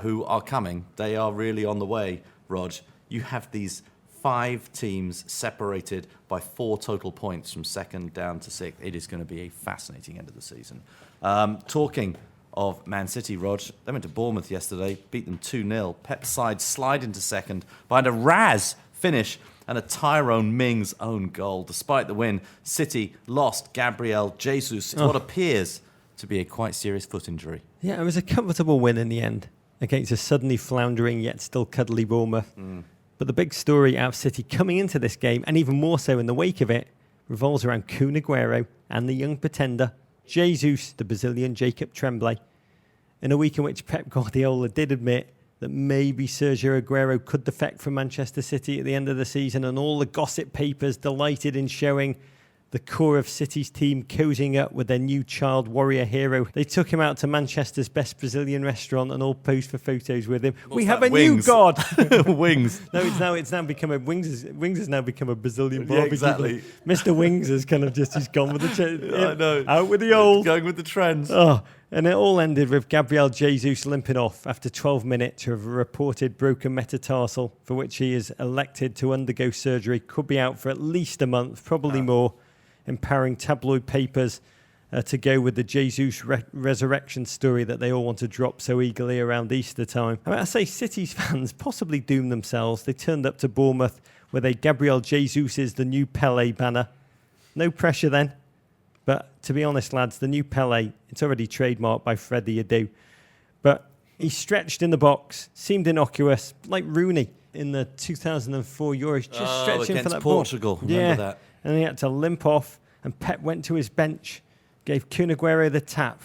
who are coming. They are really on the way, Rog. You have these 5 teams separated by 4 total points from second down to sixth. It is going to be a fascinating end of the season. Talking of Man City, Rog, they went to Bournemouth yesterday, beat them 2-0. Pep's side slide into second behind a Raz finish and a Tyrone Mings own goal. Despite the win, City lost Gabriel Jesus. It's what appears to be a quite serious foot injury. Yeah, it was a comfortable win in the end against a suddenly floundering yet still cuddly Bournemouth. But the big story out of City coming into this game, and even more so in the wake of it, revolves around Kun Aguero and the young pretender, Jesus, the Brazilian Jacob Tremblay. In a week in which Pep Guardiola did admit that maybe Sergio Aguero could defect from Manchester City at the end of the season, and all the gossip papers delighted in showing the core of City's team cozying up with their new child warrior hero. They took him out to Manchester's best Brazilian restaurant and all posed for photos with him. What's we have that? a Wings. new god. Wings. No, it's now become a Wings has now become a Brazilian barbecue. Yeah, exactly. Mr. Wings has kind of just he's gone with the I know. out with the old. Going with the trends. Oh, and it all ended with Gabriel Jesus limping off after 12 minutes of a reported broken metatarsal, for which he is elected to undergo surgery. Could be out for at least a month, probably more, empowering tabloid papers to go with the Jesus resurrection story that they all want to drop so eagerly around Easter time. I mean, I say City's fans possibly doomed themselves. They turned up to Bournemouth with a Gabriel Jesus is the new Pele banner. No pressure then. But to be honest, lads, the new Pele, it's already trademarked by Freddie Adu. But he stretched in the box, seemed innocuous, like Rooney in the 2004 Euros, just stretching for that Portugal. ball. Remember that. And he had to limp off, and Pep went to his bench, gave Kun Aguero the tap,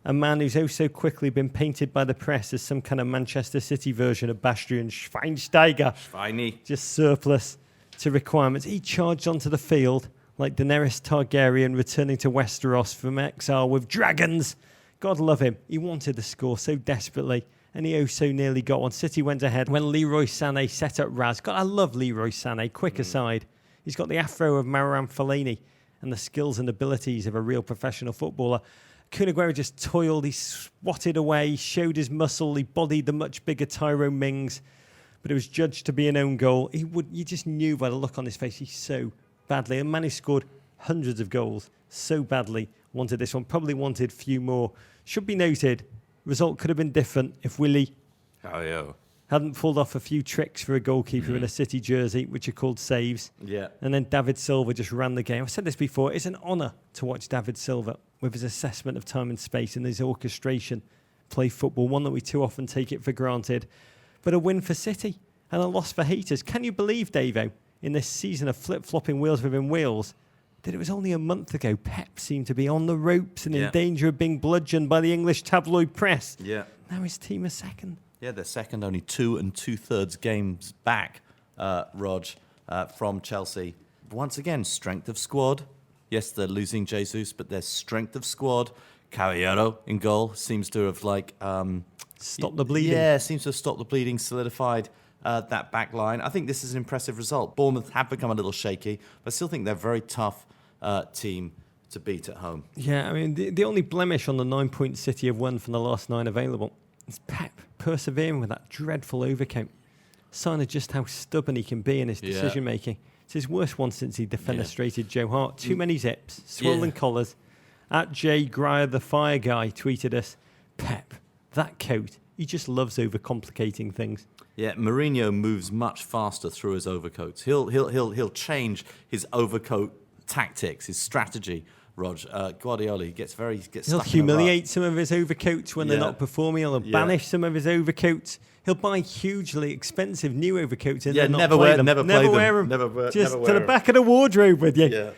a man who's oh so quickly been painted by the press as some kind of Manchester City version of Bastian Schweinsteiger. Schweini. Just surplus to requirements. He charged onto the field like Daenerys Targaryen returning to Westeros from exile with dragons. God love him. He wanted the score so desperately, and he oh so nearly got one. City went ahead when Leroy Sané set up Raz. God, I love Leroy Sané. Quick aside, he's got the afro of Marouane Fellaini and the skills and abilities of a real professional footballer. Kun Aguero just toiled, he swatted away, showed his muscle, he bodied the much bigger Tyrone Mings, but it was judged to be an own goal. You just knew by the look on his face, he's so badly. A man who scored hundreds of goals so badly wanted this one, probably wanted few more. Should be noted, result could have been different if Willie hadn't pulled off a few tricks for a goalkeeper in a City jersey, which are called saves. Yeah. And then David Silva just ran the game. I've said this before, it's an honour to watch David Silva with his assessment of time and space and his orchestration play football, one that we too often take it for granted. But a win for City and a loss for haters. Can you believe, Davo, in this season of flip-flopping wheels within wheels, that it was only a month ago Pep seemed to be on the ropes and in danger of being bludgeoned by the English tabloid press? Yeah. Now his team is second. Yeah, they're second, only 2 2/3 games back, Rog, from Chelsea. Once again, strength of squad. Yes, they're losing Jesus, but their strength of squad. Caballero in goal seems to have stopped the bleeding. Yeah, seems to have stopped the bleeding, solidified that back line. I think this is an impressive result. Bournemouth have become a little shaky, but I still think they're a very tough team to beat at home. Yeah, I mean, the only blemish on the 9-point City have won from the last 9 available is Pep persevering with that dreadful overcoat. Sign of just how stubborn he can be in his decision-making. It's his worst one since he defenestrated Joe Hart. Too many zips, swollen collars. At J. Grier, the fire guy, tweeted us, Pep, that coat, he just loves overcomplicating things. Yeah, Mourinho moves much faster through his overcoats. He'll change his overcoat tactics, his strategy. Rog, Guardiola, he gets He'll humiliate some of his overcoats when they're not performing. He'll banish some of his overcoats. He'll buy hugely expensive new overcoats and never wear them. Never wear them. Just to the back of the wardrobe with you. Yeah.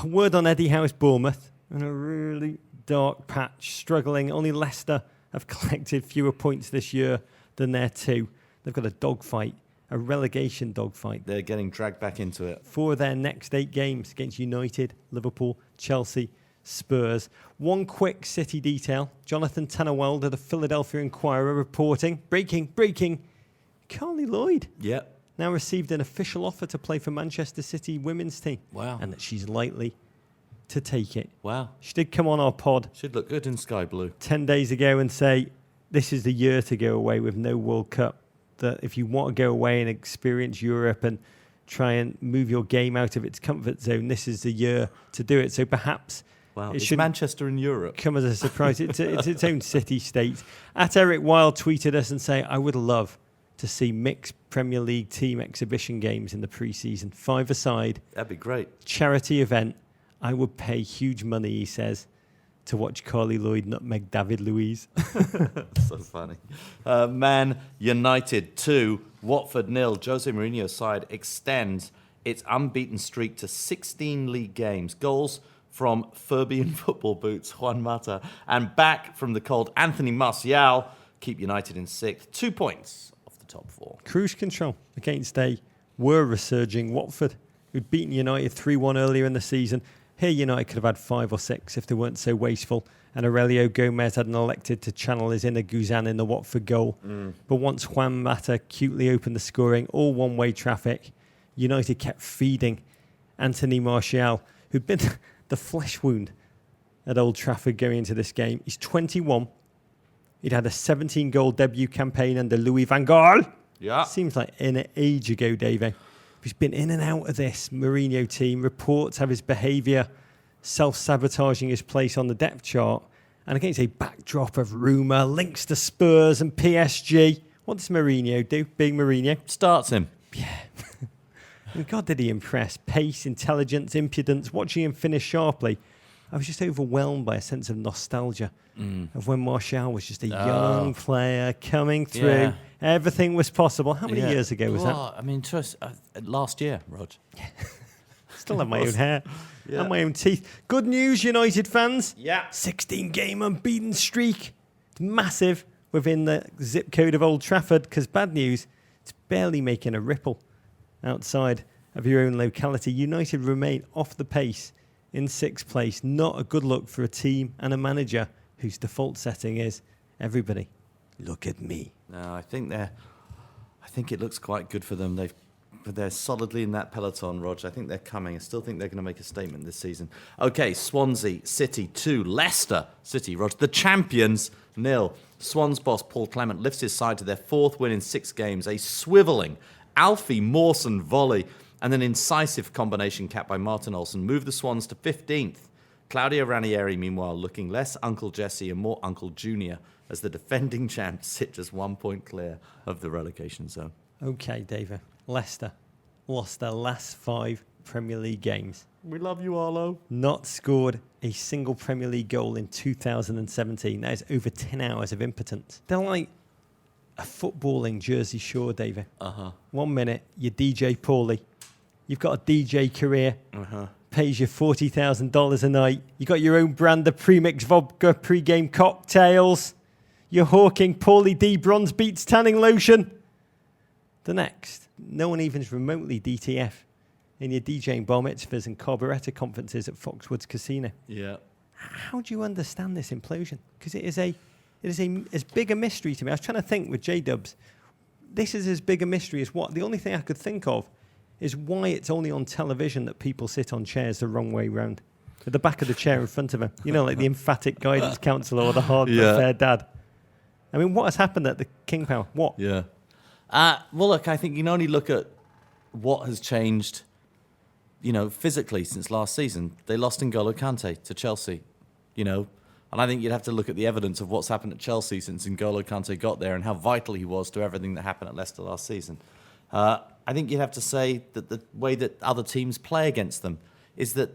Word on Eddie Howe's Bournemouth. In a really dark patch, struggling. Only Leicester have collected fewer points this year than their 2. They've got a dogfight, a relegation dogfight. They're getting dragged back into it. For their next 8 games against United, Liverpool, Chelsea, Spurs. One quick City detail. Jonathan Tannewald of the Philadelphia Inquirer reporting, breaking, Carly Lloyd. Yep. Now received an official offer to play for Manchester City women's team. Wow. And that she's likely to take it. Wow. She did come on our pod. Should look good in sky blue. 10 days ago and say, this is the year to go away with no World Cup. That if you want to go away and experience Europe and try and move your game out of its comfort zone, this is the year to do it. So perhaps it should Manchester in Europe come as a surprise. It's its own city-state. At Eric Wilde tweeted us and say, I would love to see mixed Premier League team exhibition games in the pre-season. 5-a-side. That'd be great. Charity event. I would pay huge money, he says, to watch Carly Lloyd nutmeg David Luiz. So funny. Man United 2, Watford 0. Jose Mourinho's side extends its unbeaten streak to 16 league games. Goals from Furby in football boots, Juan Mata, and back from the cold Anthony Martial keep United in 6th. 2 points off the top 4. Cruise control against a resurging Watford, who'd beaten United 3-1 earlier in the season. Here, United could have had 5 or 6 if they weren't so wasteful. And Aurelio Gomez hadn't elected to channel his inner Guzan in the Watford goal. But once Juan Mata cutely opened the scoring, all one-way traffic, United kept feeding Anthony Martial, who'd been the flesh wound at Old Trafford going into this game. He's 21. He'd had a 17-goal debut campaign under Louis van Gaal. Yeah. Seems like an age ago, Davey. He's been in and out of this Mourinho team. Reports have his behaviour self-sabotaging his place on the depth chart. And against a backdrop of rumour, links to Spurs and PSG. What does Mourinho do? Big Mourinho. Starts him. Yeah. And God, did he impress. Pace, intelligence, impudence. Watching him finish sharply, I was just overwhelmed by a sense of nostalgia of when Martial was just a young player coming through. Yeah. Everything was possible. How many years ago was that? I mean, just last year, Rog. Still have my own hair and my own teeth. Good news, United fans. Yeah. 16-game unbeaten streak. It's massive within the zip code of Old Trafford, because bad news, it's barely making a ripple outside of your own locality. United remain off the pace in 6th place. Not a good look for a team and a manager whose default setting is everybody, look at me. No, I think it looks quite good for them. They're solidly in that peloton, Rog. I think they're coming. I still think they're going to make a statement this season. Okay, Swansea City 2, Leicester City, Rog. The champions 0. Swans boss Paul Clement lifts his side to their 4th win in 6 games. A swivelling Alfie Mawson volley and an incisive combination cap by Martin Olsen moved the Swans to 15th. Claudio Ranieri, meanwhile, looking less Uncle Jesse and more Uncle Junior as the defending champs sit just 1 point clear of the relegation zone. Okay, David. Leicester lost their last 5 Premier League games. We love you, Arlo. Not scored a single Premier League goal in 2017. That is over 10 hours of impotence. They're like a footballing Jersey Shore, David. 1 minute, you're DJ Paulie. You've got a DJ career. Pays you $40,000 a night. You got your own brand of premixed vodka pre-game cocktails. You're hawking Paulie D Bronze Beats tanning lotion. The next, no one even's remotely DTF in your DJing bar mitzvahs and carburettor conferences at Foxwoods Casino. Yeah. How do you understand this implosion? Because it is as big a mystery to me. I was trying to think with J-Dubs, this is as big a mystery as what? The only thing I could think of is why it's only on television that people sit on chairs the wrong way round. At the back of the chair in front of him. You know, like the emphatic guidance counsellor or the hard but fair dad. I mean, what has happened at the King Power? What? Yeah. Well, look, I think you can only look at what has changed, physically since last season. They lost N'Golo Kante to Chelsea, and I think you'd have to look at the evidence of what's happened at Chelsea since N'Golo Kante got there and how vital he was to everything that happened at Leicester last season. I think you'd have to say that the way that other teams play against them is that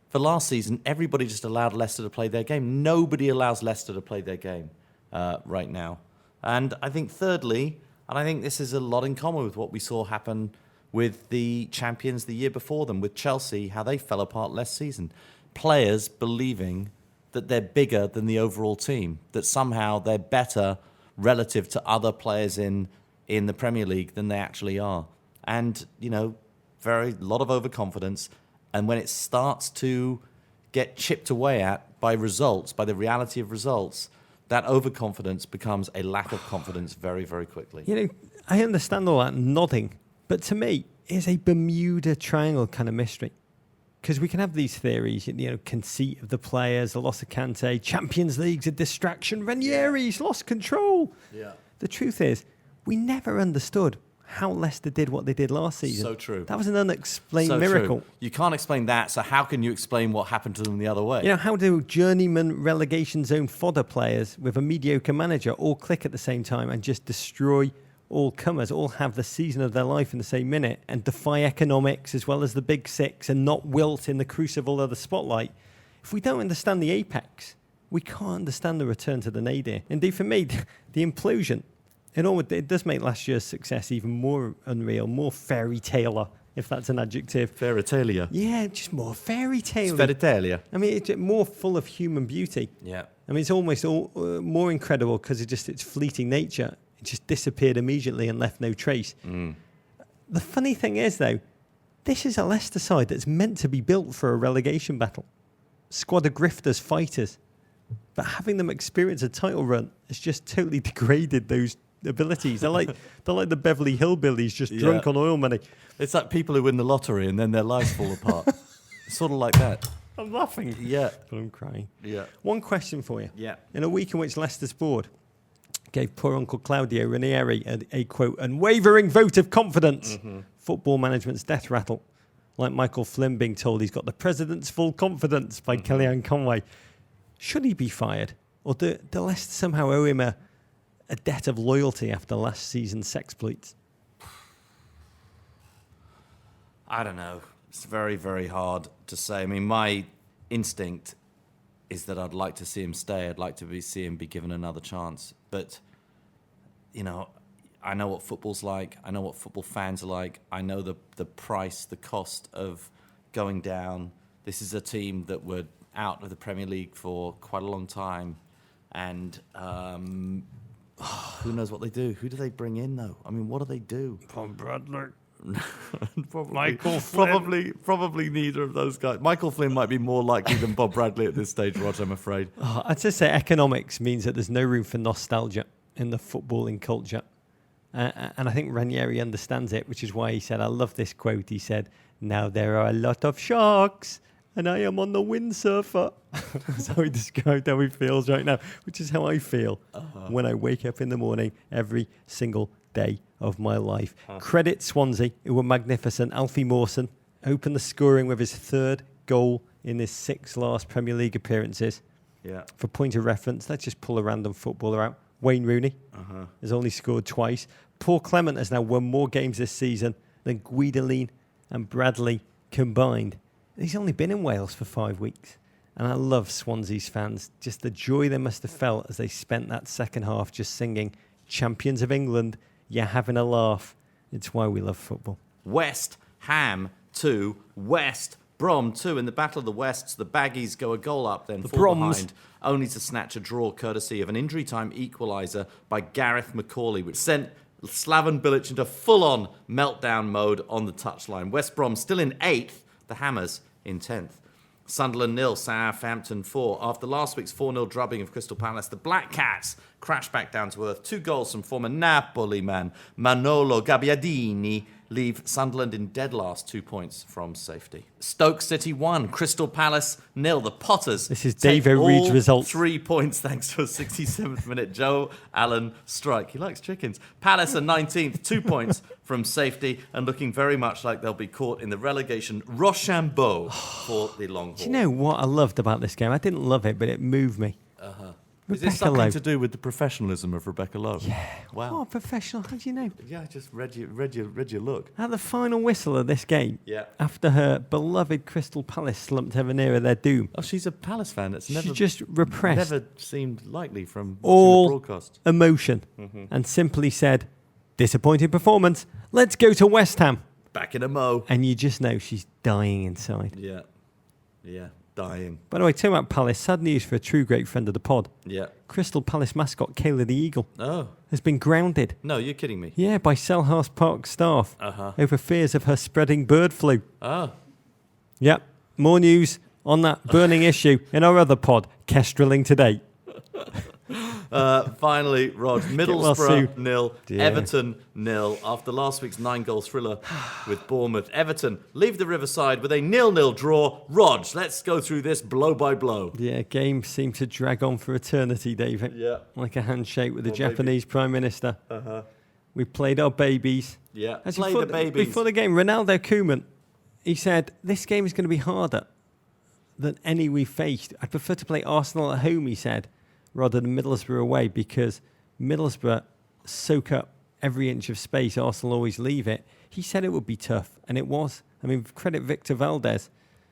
for last season, everybody just allowed Leicester to play their game. Nobody allows Leicester to play their game right now. And I think thirdly, and I think this is a lot in common with what we saw happen with the champions the year before them, with Chelsea, how they fell apart last season. Players believing that they're bigger than the overall team, that somehow they're better relative to other players in the Premier League than they actually are. And, very lot of overconfidence. And when it starts to get chipped away at by results, by the reality of results, that overconfidence becomes a lack of confidence very, very quickly. I understand all that nodding, but to me, it's a Bermuda Triangle kind of mystery. Because we can have these theories, conceit of the players, the loss of Kante, Champions League's a distraction, Ranieri's lost control. Yeah. The truth is, we never understood how Leicester did what they did last season. So true. That was an unexplained miracle. True. You can't explain that, so how can you explain what happened to them the other way? How do journeyman relegation zone fodder players with a mediocre manager all click at the same time and just destroy all comers, all have the season of their life in the same minute and defy economics as well as the big six and not wilt in the crucible of the spotlight? If we don't understand the apex, we can't understand the return to the nadir. Indeed, for me, the implosion, it does make last year's success even more unreal, more fairy tale, if that's an adjective. Fairy tale. Yeah, just more fairy tale. Fairy tale. I mean, it's more full of human beauty. Yeah. I mean, it's almost more incredible because of just its fleeting nature. It just disappeared immediately and left no trace. The funny thing is, though, this is a Leicester side that's meant to be built for a relegation battle. Squad of grifters, fighters. But having them experience a title run has just totally degraded those abilities. They're like the Beverly Hillbillies, just drunk on oil money. It's like people who win the lottery and then their lives fall apart. Sort of like that. I'm laughing. Yeah. But I'm crying. Yeah. One question for you. Yeah. In a week in which Leicester's board gave poor Uncle Claudio Ranieri a quote, unwavering vote of confidence, football management's death rattle, like Michael Flynn being told he's got the president's full confidence by Kellyanne Conway. Should he be fired? Or do Leicester somehow owe him a debt of loyalty after last season's sexploits? I don't know. It's very, very hard to say. I mean, my instinct is that I'd like to see him stay. I'd like to see him be given another chance. But, I know what football's like. I know what football fans are like. I know the price, the cost of going down. This is a team that were out of the Premier League for quite a long time. And who knows what they do? Who do they bring in, though? I mean, what do they do? Bob Bradley. Michael Flynn. Probably neither of those guys. Michael Flynn might be more likely than Bob Bradley at this stage, Roger, I'm afraid. I'd just say economics means that there's no room for nostalgia in the footballing culture. And I think Ranieri understands it, which is why he said, I love this quote. He said, now there are a lot of sharks and I am on the windsurfer. That's how he described how he feels right now, which is how I feel when I wake up in the morning every single day of my life. Credit Swansea, who were magnificent. Alfie Mawson opened the scoring with his third goal in his 6 last Premier League appearances. Yeah. For point of reference, let's just pull a random footballer out. Wayne Rooney has only scored twice. Paul Clement has now won more games this season than Guidolin and Bradley combined. He's only been in Wales for 5 weeks. And I love Swansea's fans. Just the joy they must have felt as they spent that second half just singing, Champions of England, you're having a laugh. It's why we love football. West Ham 2, West Brom 2. In the Battle of the Wests, the Baggies go a goal up, then fall behind, only to snatch a draw courtesy of an injury-time equaliser by Gareth McCauley, which sent Slaven Bilic into full-on meltdown mode on the touchline. West Brom still in 8th, the Hammers in 10th. Sunderland 0, Southampton 4. After last week's 4-0 drubbing of Crystal Palace, the Black Cats crash back down to earth. 2 goals from former Napoli man Manolo Gabbiadini leave Sunderland in dead last, 2 points from safety. Stoke City 1, Crystal Palace 0. The Potters This is take David Reed's all result. 3 points thanks to a 67th minute Joe Allen strike. He likes chickens. Palace are 19th, 2 points from safety, and looking very much like they'll be caught in the relegation Rochambeau for the long haul. Do you know what I loved about this game? I didn't love it, but it moved me. Is this Rebecca something Lowe. to do with the professionalism of Rebecca Lowe? Yeah. Wow. Oh, professional. How do you know? Yeah, I just read your look. At the final whistle of this game, Yeah. after her beloved Crystal Palace slumped ever nearer their doom, Oh, she's a Palace fan. That's she never just repressed never seemed likely from watching all the broadcast. emotion and simply said, disappointing performance, let's go to West Ham. Back in a mo. And you just know she's dying inside. Yeah. Yeah. Dying. By the way, talking about Palace, sad news for a true great friend of the pod. Yeah. Crystal Palace mascot Kayla the Eagle Oh. has been grounded. No, you're kidding me. Yeah, by Selhurst Park staff over fears of her spreading bird flu. Oh. Yep, more news on that burning issue in our other pod, Kestraling Today. Finally, Rod, well, Sue. Middlesbrough 0, Yeah. Everton 0. After last week's 9-goal thriller with Bournemouth, Everton leave the Riverside with a 0-0 draw. Rog, let's go through this blow by blow. Yeah, games seem to drag on for eternity, David. Yeah. Like a handshake with the Well, Japanese Prime Minister. We played our babies. Yeah, Actually, play the babies. Before the game, Ronaldo Koeman, he said, this game is going to be harder than any we faced. I'd prefer to play Arsenal at home, he said, rather than Middlesbrough away, because Middlesbrough soak up every inch of space. Arsenal always leave it. He said it would be tough, and it was. I mean, credit Victor Valdez,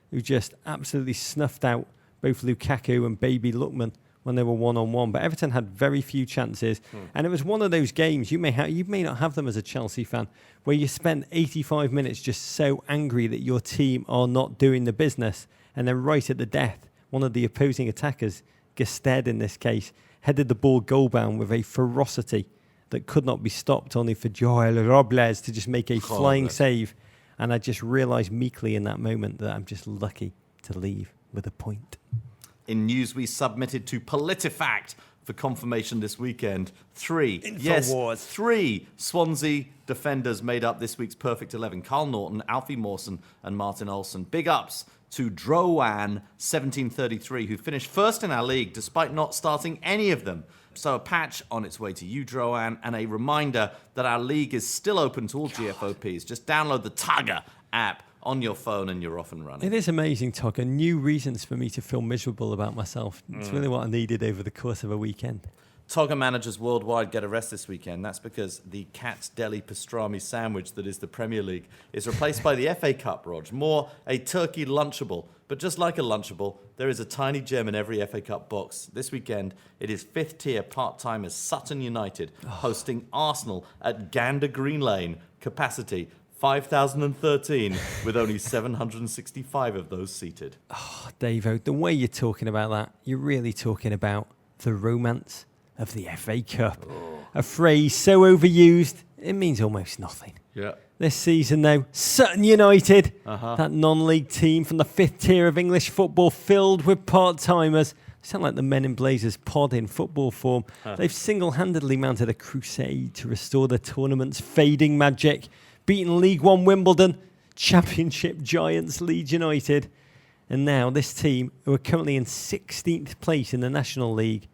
who just absolutely snuffed out both Lukaku and Baby Lookman when they were one-on-one. But Everton had very few chances, and it was one of those games, you may not have them as a Chelsea fan, where you spend 85 minutes just so angry that your team are not doing the business, and then right at the death, one of the opposing attackers, Gested in this case, headed the ball goal-bound with a ferocity that could not be stopped, only for Joel Robles to just make a flying save. And I just realised meekly in that moment that I'm just lucky to leave with a point. In news we submitted to PolitiFact for confirmation this weekend. 3 Swansea defenders made up this week's perfect 11. Carl Norton, Alfie Mawson and Martin Olsen. Big ups to Drowan 1733, who finished first in our league despite not starting any of them. So a patch on its way to you, Drowan, and a reminder that our league is still open to all GFOPs. Just download the Tugger app on your phone and you're off and running. It is amazing, Tugger. New reasons for me to feel miserable about myself. It's really what I needed over the course of a weekend. Togger managers worldwide get a rest this weekend. That's because the Cat's Deli pastrami sandwich that is the Premier League is replaced by the FA Cup, Rog. More a turkey Lunchable. But just like a Lunchable, there is a tiny gem in every FA Cup box. This weekend, it is fifth tier part-timers Sutton United hosting Arsenal at Gander Green Lane. Capacity 5,013 with only 765 of those seated. Oh, Davo, the way you're talking about that, you're really talking about the romance of the FA Cup. A phrase so overused, it means almost nothing. Yeah. This season, though, Sutton United, that non-league team from the fifth tier of English football filled with part-timers. They sound like the Men in Blazers pod in football form. They've single-handedly mounted a crusade to restore the tournament's fading magic, beaten League One Wimbledon, Championship giants Leeds United. And now this team, who are currently in 16th place in the National League,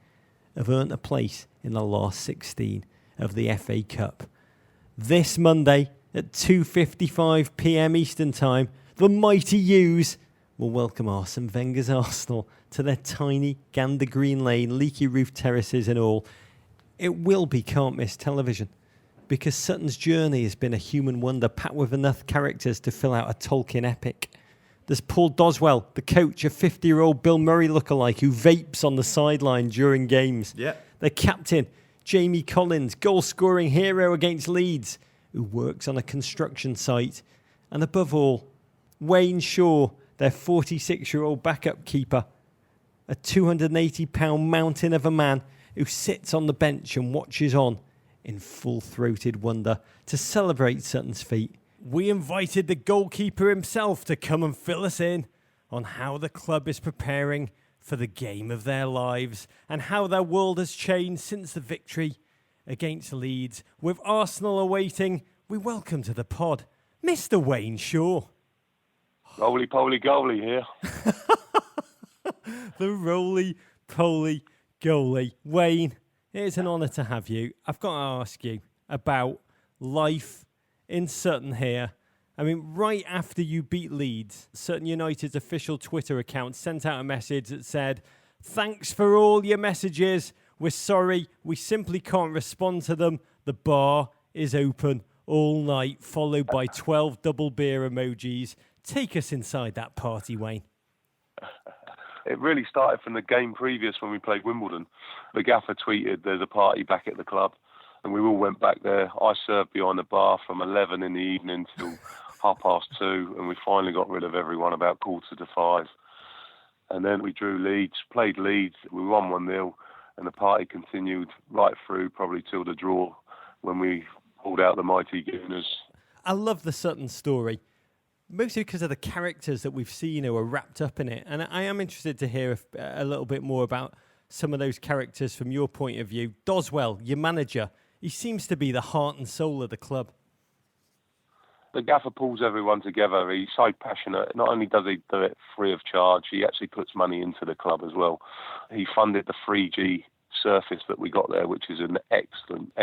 have earned a place in the last 16 of the FA Cup. This Monday at 2:55 p.m. Eastern Time, the mighty U's will welcome Arsene Wenger's Arsenal to their tiny Gander Green Lane, leaky roof terraces and all. It will be can't-miss television, because Sutton's journey has been a human wonder packed with enough characters to fill out a Tolkien epic. There's Paul Doswell, the coach, a 50-year-old Bill Murray lookalike who vapes on the sideline during games. Yeah. The captain, Jamie Collins, goal-scoring hero against Leeds, who works on a construction site. And above all, Wayne Shaw, their 46-year-old backup keeper, a 280-pound mountain of a man who sits on the bench and watches on in full-throated wonder. To celebrate Sutton's feat, we invited the goalkeeper himself to come and fill us in on how the club is preparing for the game of their lives and how their world has changed since the victory against Leeds. With Arsenal awaiting, we welcome to the pod Mr. Wayne Shaw. Roly-poly goalie here. The roly-poly goalie. Wayne, it is an honour to have you. I've got to ask you about life in Sutton here. I mean, right after you beat Leeds, Sutton United's official Twitter account sent out a message that said, "Thanks for all your messages. We're sorry, we simply can't respond to them. The bar is open all night," followed by 12 double beer emojis. Take us inside that party, Wayne. It really started from the game previous when we played Wimbledon. The gaffer tweeted there's a party back at the club, and we all went back there. I served behind the bar from 11 in the evening till 2:30, and we finally got rid of everyone about 4:45. And then we drew Leeds, played Leeds, we won 1-0, and the party continued right through probably till the draw when we pulled out the mighty Gooners. I love the Sutton story, mostly because of the characters that we've seen who are wrapped up in it. And I am interested to hear a little bit more about some of those characters from your point of view. Doswell, your manager, he seems to be the heart and soul of the club. The gaffer pulls everyone together. He's so passionate. Not only does he do it free of charge, he actually puts money into the club as well. He funded the 3G surface that we got there, which is an excellent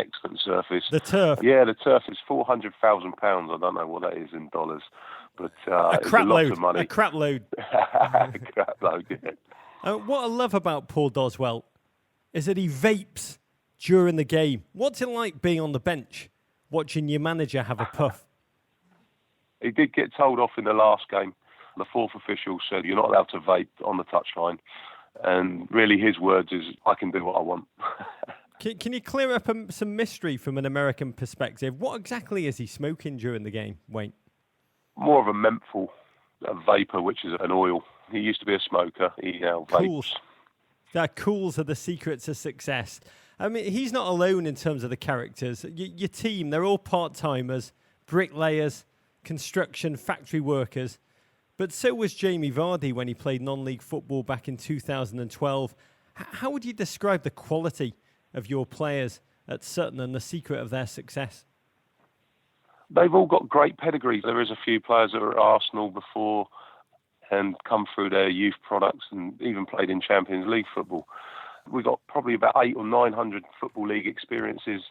surface. The turf? Yeah, the turf is £400,000. I don't know what that is in dollars, but a it's crap a lot load. of money. A crap load. A crap load, yeah. What I love about Paul Doswell is that he vapes during the game. What's it like being on the bench, watching your manager have a puff? He did get told off in the last game. The fourth official said, "You're not allowed to vape on the touchline." And really his words is, "I can do what I want." Can you clear up some mystery from an American perspective? What exactly is he smoking during the game, Wayne? More of a menthol, a vapour, which is an oil. He used to be a smoker. He now vapes. Cools are the secrets of success. I mean, he's not alone in terms of the characters. Your team, they're all part-timers, bricklayers, construction, factory workers. But so was Jamie Vardy when he played non-league football back in 2012. How would you describe the quality of your players at Sutton and the secret of their success? They've all got great pedigrees. There is a few players that were at Arsenal before and come through their youth products and even played in Champions League football. We've got probably about 800 or 900 Football League experiences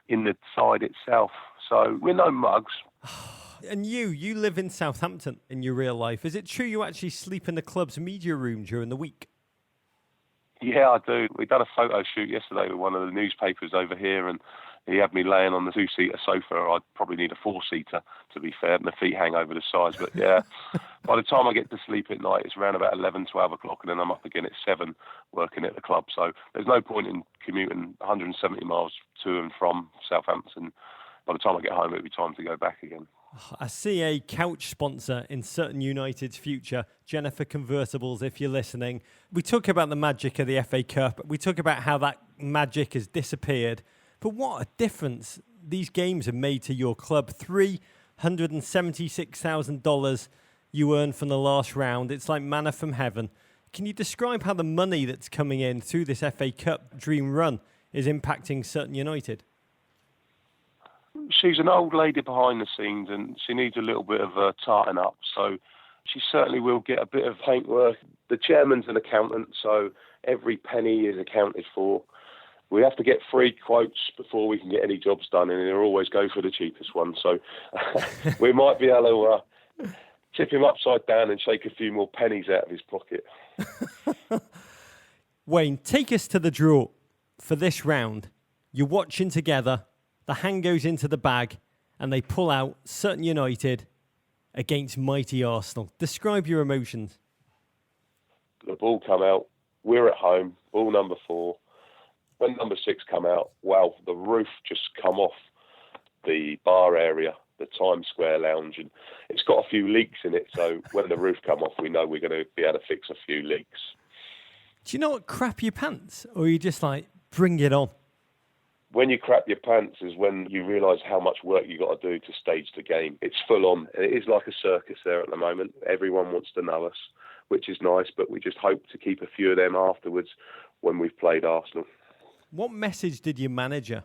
in the side itself. So we're no mugs. And you live in Southampton in your real life. Is it true you actually sleep in the club's media room during the week? Yeah, I do. We done a photo shoot yesterday with one of the newspapers over here, and he had me laying on the 2-seater sofa. I'd probably need a 4-seater, to be fair. My feet hang over the sides. But yeah, by the time I get to sleep at night, it's around about 11, 12 o'clock, and then I'm up again at 7 working at the club. So there's no point in commuting 170 miles to and from Southampton. By the time I get home, it'll be time to go back again. I see a couch sponsor in Sutton United's future, Jennifer Convertibles, if you're listening. We talk about the magic of the FA Cup. We talk about how that magic has disappeared. But what a difference these games have made to your club. $376,000 you earned from the last round. It's like manna from heaven. Can you describe how the money that's coming in through this FA Cup dream run is impacting Sutton United? She's an old lady behind the scenes and she needs a little bit of tarting up. So she certainly will get a bit of paintwork. The chairman's an accountant, so every penny is accounted for. We have to get free quotes before we can get any jobs done, and he'll always go for the cheapest one. So we might be able to tip him upside down and shake a few more pennies out of his pocket. Wayne, take us to the draw for this round. You're watching together. The hand goes into the bag and they pull out Sutton United against mighty Arsenal. Describe your emotions. The ball come out. We're at home. Ball number 4. When number 6 come out, wow, the roof just come off the bar area, the Times Square lounge, and it's got a few leaks in it. So when the roof come off, we know we're going to be able to fix a few leaks. Do you know what, crap your pants? Or are you just like, bring it on? When you crap your pants is when you realise how much work you got to do to stage the game. It's full on. It is like a circus there at the moment. Everyone wants to know us. which is nice, but we just hope to keep a few of them afterwards when we've played Arsenal. What message did your manager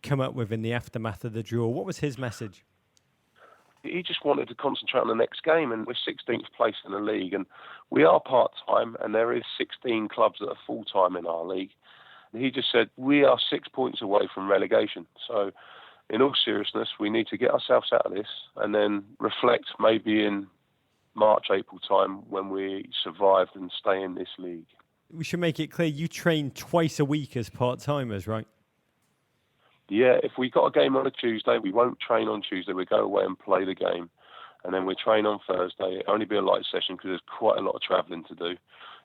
come up with in the aftermath of the draw? What was his message? He just wanted to concentrate on the next game, and we're 16th place in the league, and we are part-time, and there is 16 clubs that are full-time in our league. And he just said, we are 6 points away from relegation. So in all seriousness, we need to get ourselves out of this and then reflect maybe in March, April time when we survive and stay in this league. We should make it clear you train twice a week as part-timers, right? Yeah, if we got a game on a Tuesday, we won't train on Tuesday. We go away and play the game. And then we train on Thursday. It'll only be a light session because there's quite a lot of travelling to do.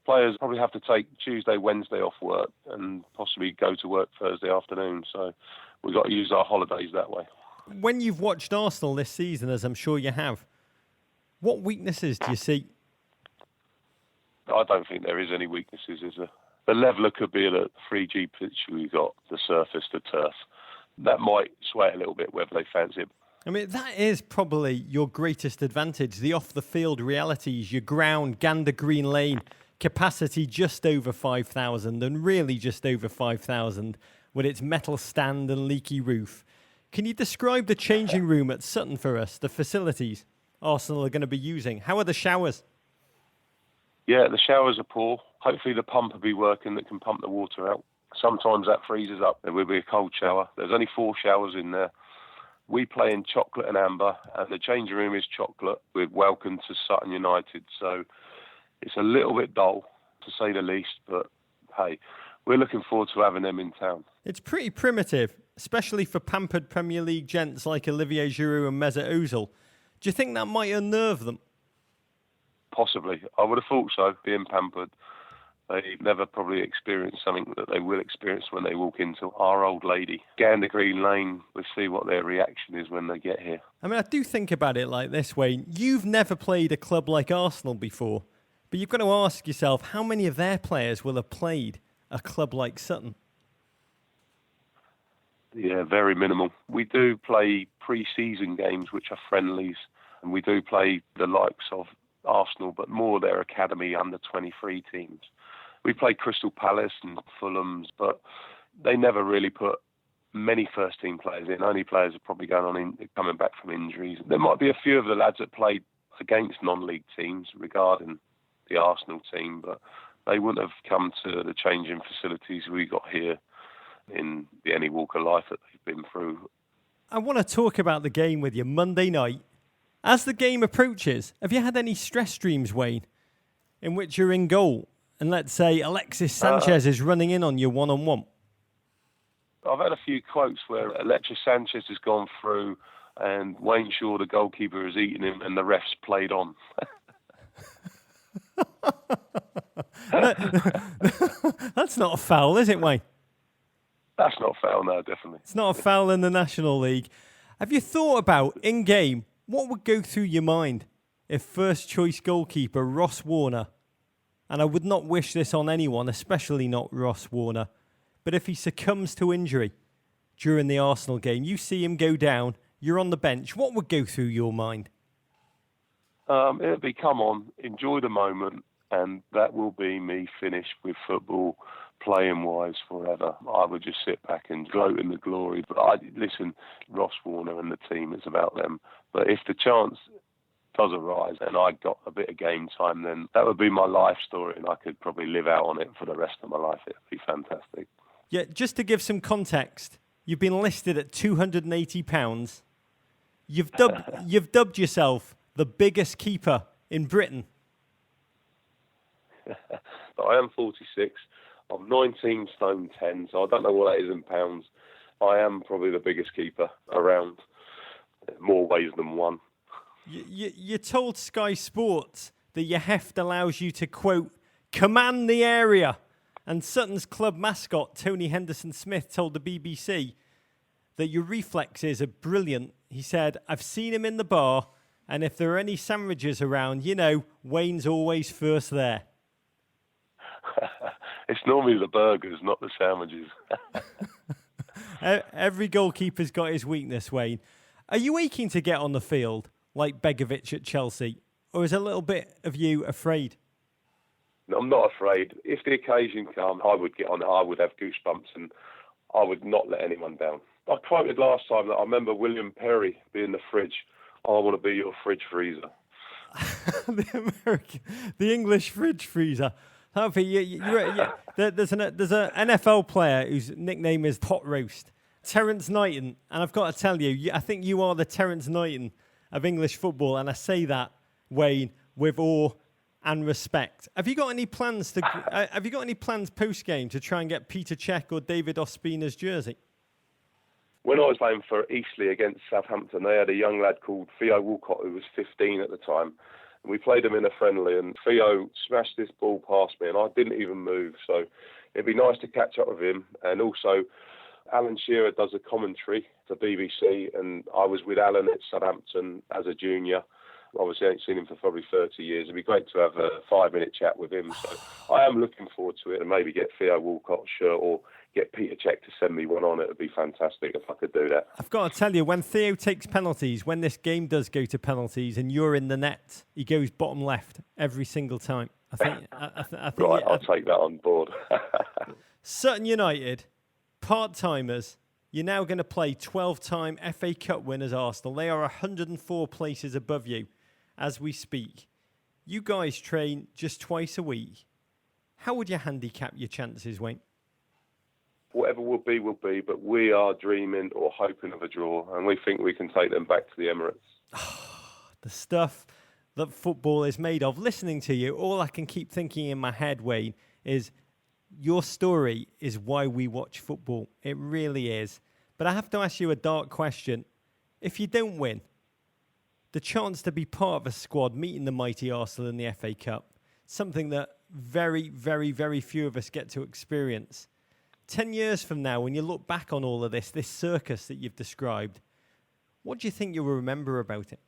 Players probably have to take Tuesday, Wednesday off work and possibly go to work Thursday afternoon. So we've got to use our holidays that way. When you've watched Arsenal this season, as I'm sure you have, what weaknesses do you see? I don't think there is any weaknesses, is there? The leveller could be the 3G pitch we've got, the surface, the turf. That might sway a little bit whether they fancy it. I mean, that is probably your greatest advantage, the off-the-field realities, your ground, Gander Green Lane, capacity just over 5,000 and really just over 5,000 with its metal stand and leaky roof. Can you describe the changing room at Sutton for us, the facilities Arsenal are going to be using? How are the showers? Yeah, the showers are poor. Hopefully the pump will be working that can pump the water out. Sometimes that freezes up. There will be a cold shower. There's only 4 showers in there. We play in chocolate and amber, and the changing room is chocolate with welcome to Sutton United. So it's a little bit dull, to say the least, but hey, we're looking forward to having them in town. It's pretty primitive, especially for pampered Premier League gents like Olivier Giroud and Mesut Ozil. Do you think that might unnerve them? Possibly. I would have thought so, being pampered. They've never probably experienced something that they will experience when they walk into our old lady. Gander Green Lane, we'll see what their reaction is when they get here. I mean, I do think about it like this, Wayne. You've never played a club like Arsenal before, but you've got to ask yourself, how many of their players will have played a club like Sutton? Yeah, very minimal. We do play pre-season games, which are friendlies, and we do play the likes of Arsenal, but more their academy under-23 teams. We play Crystal Palace and Fulham's, but they never really put many first-team players in. Only players are probably coming back from injuries. There might be a few of the lads that played against non-league teams regarding the Arsenal team, but they wouldn't have come to the changing facilities we got here in any walk of life that they've been through. I want to talk about the game with you Monday night. As the game approaches, have you had any stress dreams, Wayne, in which you're in goal and let's say Alexis Sanchez is running in on you one-on-one? I've had a few quotes where Alexis Sanchez has gone through and Wayne Shaw, the goalkeeper, has eaten him and the ref's played on. That's not a foul, is it, Wayne? That's not foul, no, definitely. It's not a foul in the National League. Have you thought about, in-game, what would go through your mind if first-choice goalkeeper Ross Warner, and I would not wish this on anyone, especially not Ross Warner, but if he succumbs to injury during the Arsenal game, you see him go down, you're on the bench, what would go through your mind? It would be, come on, enjoy the moment, and that will be me finished with football, playing-wise, forever. I would just sit back and gloat in the glory. But listen, Ross Warner and the team, it's about them. But if the chance does arise and I got a bit of game time, then that would be my life story, and I could probably live out on it for the rest of my life. It would be fantastic. Yeah, just to give some context, you've been listed at £280. You've dubbed yourself the biggest keeper in Britain. I am 46. I'm 19 stone 10, so I don't know what that is in pounds. I am probably the biggest keeper around, more ways than one. You told Sky Sports that your heft allows you to, quote, command the area. And Sutton's club mascot, Tony Henderson-Smith, told the BBC that your reflexes are brilliant. He said, I've seen him in the bar, and if there are any sandwiches around, you know, Wayne's always first there. It's normally the burgers, not the sandwiches. Every goalkeeper's got his weakness, Wayne. Are you aching to get on the field like Begovic at Chelsea? Or is a little bit of you afraid? I'm not afraid. If the occasion comes, I would get on it. I would have goosebumps, and I would not let anyone down. I quoted last time that I remember William Perry being the fridge. I want to be your fridge freezer. The English fridge freezer. There's an NFL player whose nickname is Pot Roast, Terence Knighton, and I've got to tell you, I think you are the Terence Knighton of English football, and I say that, Wayne, with awe and respect. Have you got any plans post game to try and get Peter Cech or David Ospina's jersey? When I was playing for Eastleigh against Southampton, they had a young lad called Theo Walcott who was 15 at the time. And we played him in a friendly, and Theo smashed this ball past me, and I didn't even move. So it'd be nice to catch up with him. And also, Alan Shearer does a commentary for BBC, and I was with Alan at Southampton as a junior. Obviously, I ain't seen him for probably 30 years. It'd be great to have a 5-minute chat with him. So I am looking forward to it, and maybe get Theo Walcott's shirt or get Peter Cech to send me one on. It would be fantastic if I could do that. I've got to tell you, when Theo takes penalties, when this game does go to penalties and you're in the net, he goes bottom left every single time. I think right, I'll take that on board. Sutton United, part-timers, you're now going to play 12-time FA Cup winners Arsenal. They are 104 places above you as we speak. You guys train just twice a week. How would you handicap your chances, Wayne? Whatever will be, but we are dreaming or hoping of a draw, and we think we can take them back to the Emirates. The stuff that football is made of. Listening to you, all I can keep thinking in my head, Wayne, is your story is why we watch football. It really is. But I have to ask you a dark question. If you don't win, the chance to be part of a squad meeting the mighty Arsenal in the FA Cup, something that very, very, very few of us get to experience. 10 years from now, when you look back on all of this circus that you've described, what do you think you'll remember about it?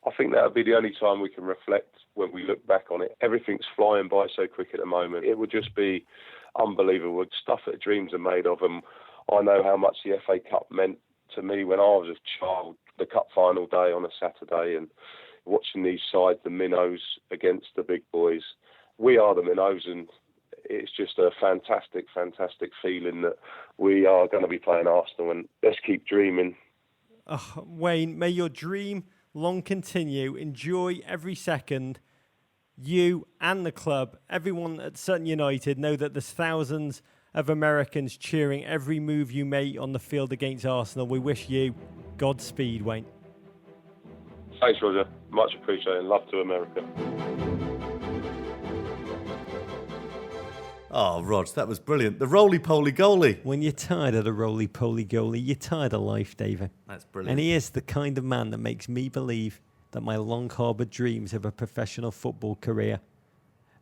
I think that would be the only time we can reflect when we look back on it. Everything's flying by so quick at the moment. It would just be unbelievable. Stuff that dreams are made of. And I know how much the FA Cup meant to me when I was a child. The cup final day on a Saturday and watching these sides, the minnows against the big boys. We are the minnows, and it's just a fantastic, fantastic feeling that we are going to be playing Arsenal, and let's keep dreaming. Wayne, may your dream long continue. Enjoy every second. You and the club, everyone at Sutton United, know that there's thousands of Americans cheering every move you make on the field against Arsenal. We wish you Godspeed, Wayne. Thanks, Roger. Much appreciated. Love to America. Oh, Rog, that was brilliant. The roly-poly goalie. When you're tired of the roly-poly goalie, you're tired of life, David. That's brilliant. And he is the kind of man that makes me believe that my long-harboured dreams of a professional football career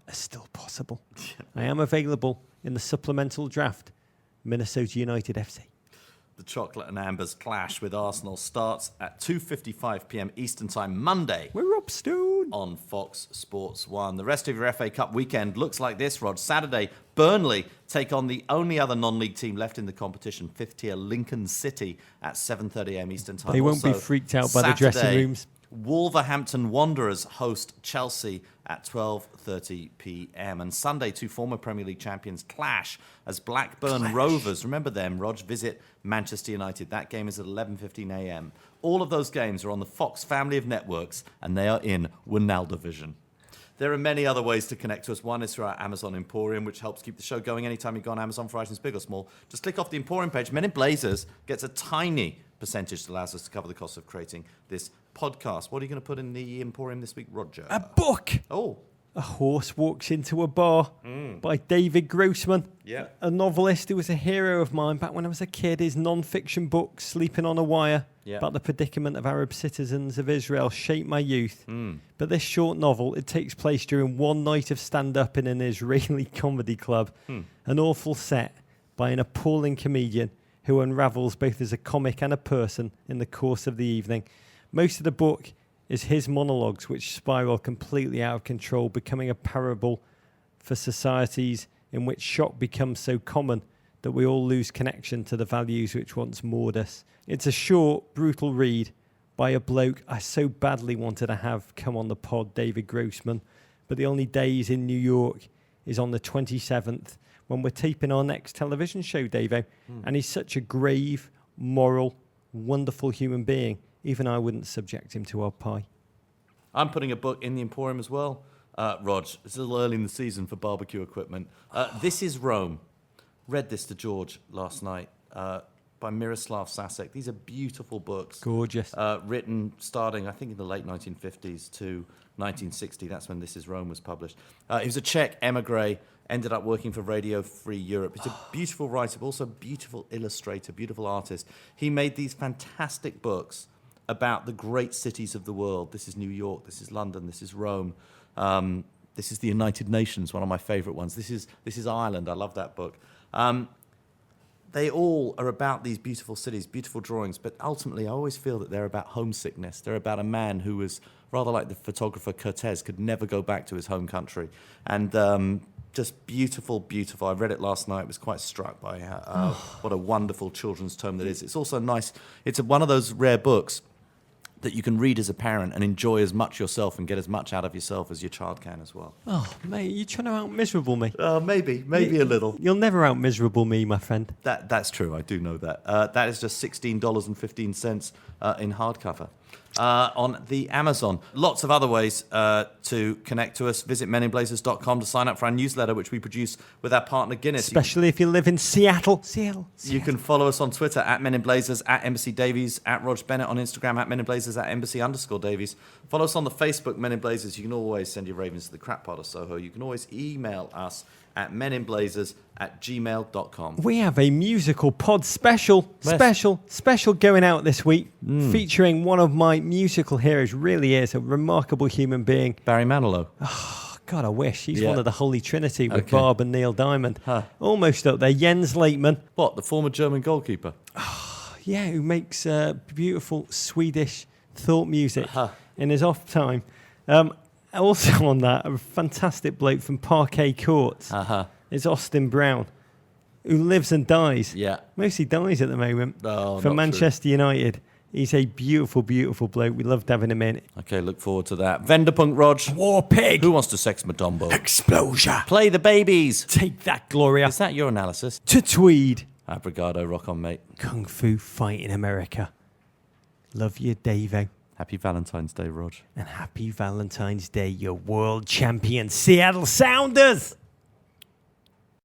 are still possible. I am available in the supplemental draft, Minnesota United FC. The Chocolate and Ambers clash with Arsenal starts at 2:55 p.m. Eastern Time Monday. We're up, Stone. On Fox Sports 1. The rest of your FA Cup weekend looks like this, Rod. Saturday, Burnley take on the only other non-league team left in the competition, 5th tier Lincoln City at 7:30 a.m. Eastern Time. They won't be freaked out by the dressing rooms. Wolverhampton Wanderers host Chelsea at 12:30 p.m. And Sunday, two former Premier League champions clash as Blackburn Rovers, remember them, Rog, visit Manchester United. That game is at 11:15 a.m. All of those games are on the Fox family of networks, and they are in Wijnaldum. There are many other ways to connect to us. One is through our Amazon Emporium, which helps keep the show going anytime you go on Amazon for items big or small. Just click off the Emporium page. Men in Blazers gets a tiny percentage that allows us to cover the cost of creating this podcast. What are you going to put in the Emporium this week, Roger? A book. Oh. A Horse Walks Into a Bar by David Grossman. Yeah. A novelist who was a hero of mine back when I was a kid. His non-fiction book, Sleeping on a Wire, about the predicament of Arab citizens of Israel, shaped my youth. But this short novel, it takes place during one night of stand-up in an Israeli comedy club. An awful set by an appalling comedian who unravels both as a comic and a person in the course of the evening. Most of the book is his monologues, which spiral completely out of control, becoming a parable for societies in which shock becomes so common that we all lose connection to the values which once moored us. It's a short, brutal read by a bloke I so badly wanted to have come on the pod, David Grossman, but the only days in New York is on the 27th when we're taping our next television show, Davo. And he's such a grave, moral, wonderful human being. Even I wouldn't subject him to our pie. I'm putting a book in the Emporium as well. Rog, it's a little early in the season for barbecue equipment. This is Rome. Read this to George last night by Miroslav Sasek. These are beautiful books. Gorgeous. Written starting, I think, in the late 1950s to 1960. That's when This is Rome was published. He was a Czech emigre, ended up working for Radio Free Europe. He's a beautiful writer, but also a beautiful illustrator, beautiful artist. He made these fantastic books about the great cities of the world. This is New York, this is London, this is Rome. This is the United Nations, one of my favourite ones. This is Ireland. I love that book. They all are about these beautiful cities, beautiful drawings, but ultimately I always feel that they're about homesickness. They're about a man who was, rather like the photographer Cortez, could never go back to his home country. And just beautiful, beautiful. I read it last night. I was quite struck by what a wonderful children's tome that is. It's also nice. It's one of those rare books that you can read as a parent and enjoy as much yourself and get as much out of yourself as your child can as well. Oh, mate, you're trying to out-miserable me. Maybe a little. You'll never out-miserable me, my friend. That's true, I do know that. That is just $16.15 in hardcover. On the Amazon. Lots of other ways to connect to us. Visit meninblazers.com to sign up for our newsletter, which we produce with our partner Guinness. Especially if you live in Seattle. You can follow us on Twitter at meninblazers, at Embassy Davies, at Rog Bennett, on Instagram at meninblazers, at Embassy_Davies. Follow us on the Facebook Men in Blazers. You can always send your ravens to the crap pot of Soho. You can always email us at meninblazers@gmail.com. We have a musical pod special going out this week, featuring one of my musical heroes. Really is a remarkable human being. Barry Manilow. Oh, God, I wish. He's one of the Holy Trinity with Barb and Neil Diamond. Almost up there. Jens Leitman. What, the former German goalkeeper? Yeah, who makes beautiful Swedish thought music in his off time. Also on that, a fantastic bloke from Parquet Courts is Austin Brown, who lives and dies. Yeah. Mostly dies at the moment Oh, for not Manchester United. He's a beautiful, beautiful bloke. We loved having him in. Okay, look forward to that. Venderpunk Rog. War Pig. Who wants to sex Madumbo? Explosion. Play the babies. Take that, Gloria. Is that your analysis? To Tweed. Abrigado, rock on, mate. Kung Fu Fight in America. Love you, Davo. Happy Valentine's Day, Rog. And happy Valentine's Day, you world champion Seattle Sounders.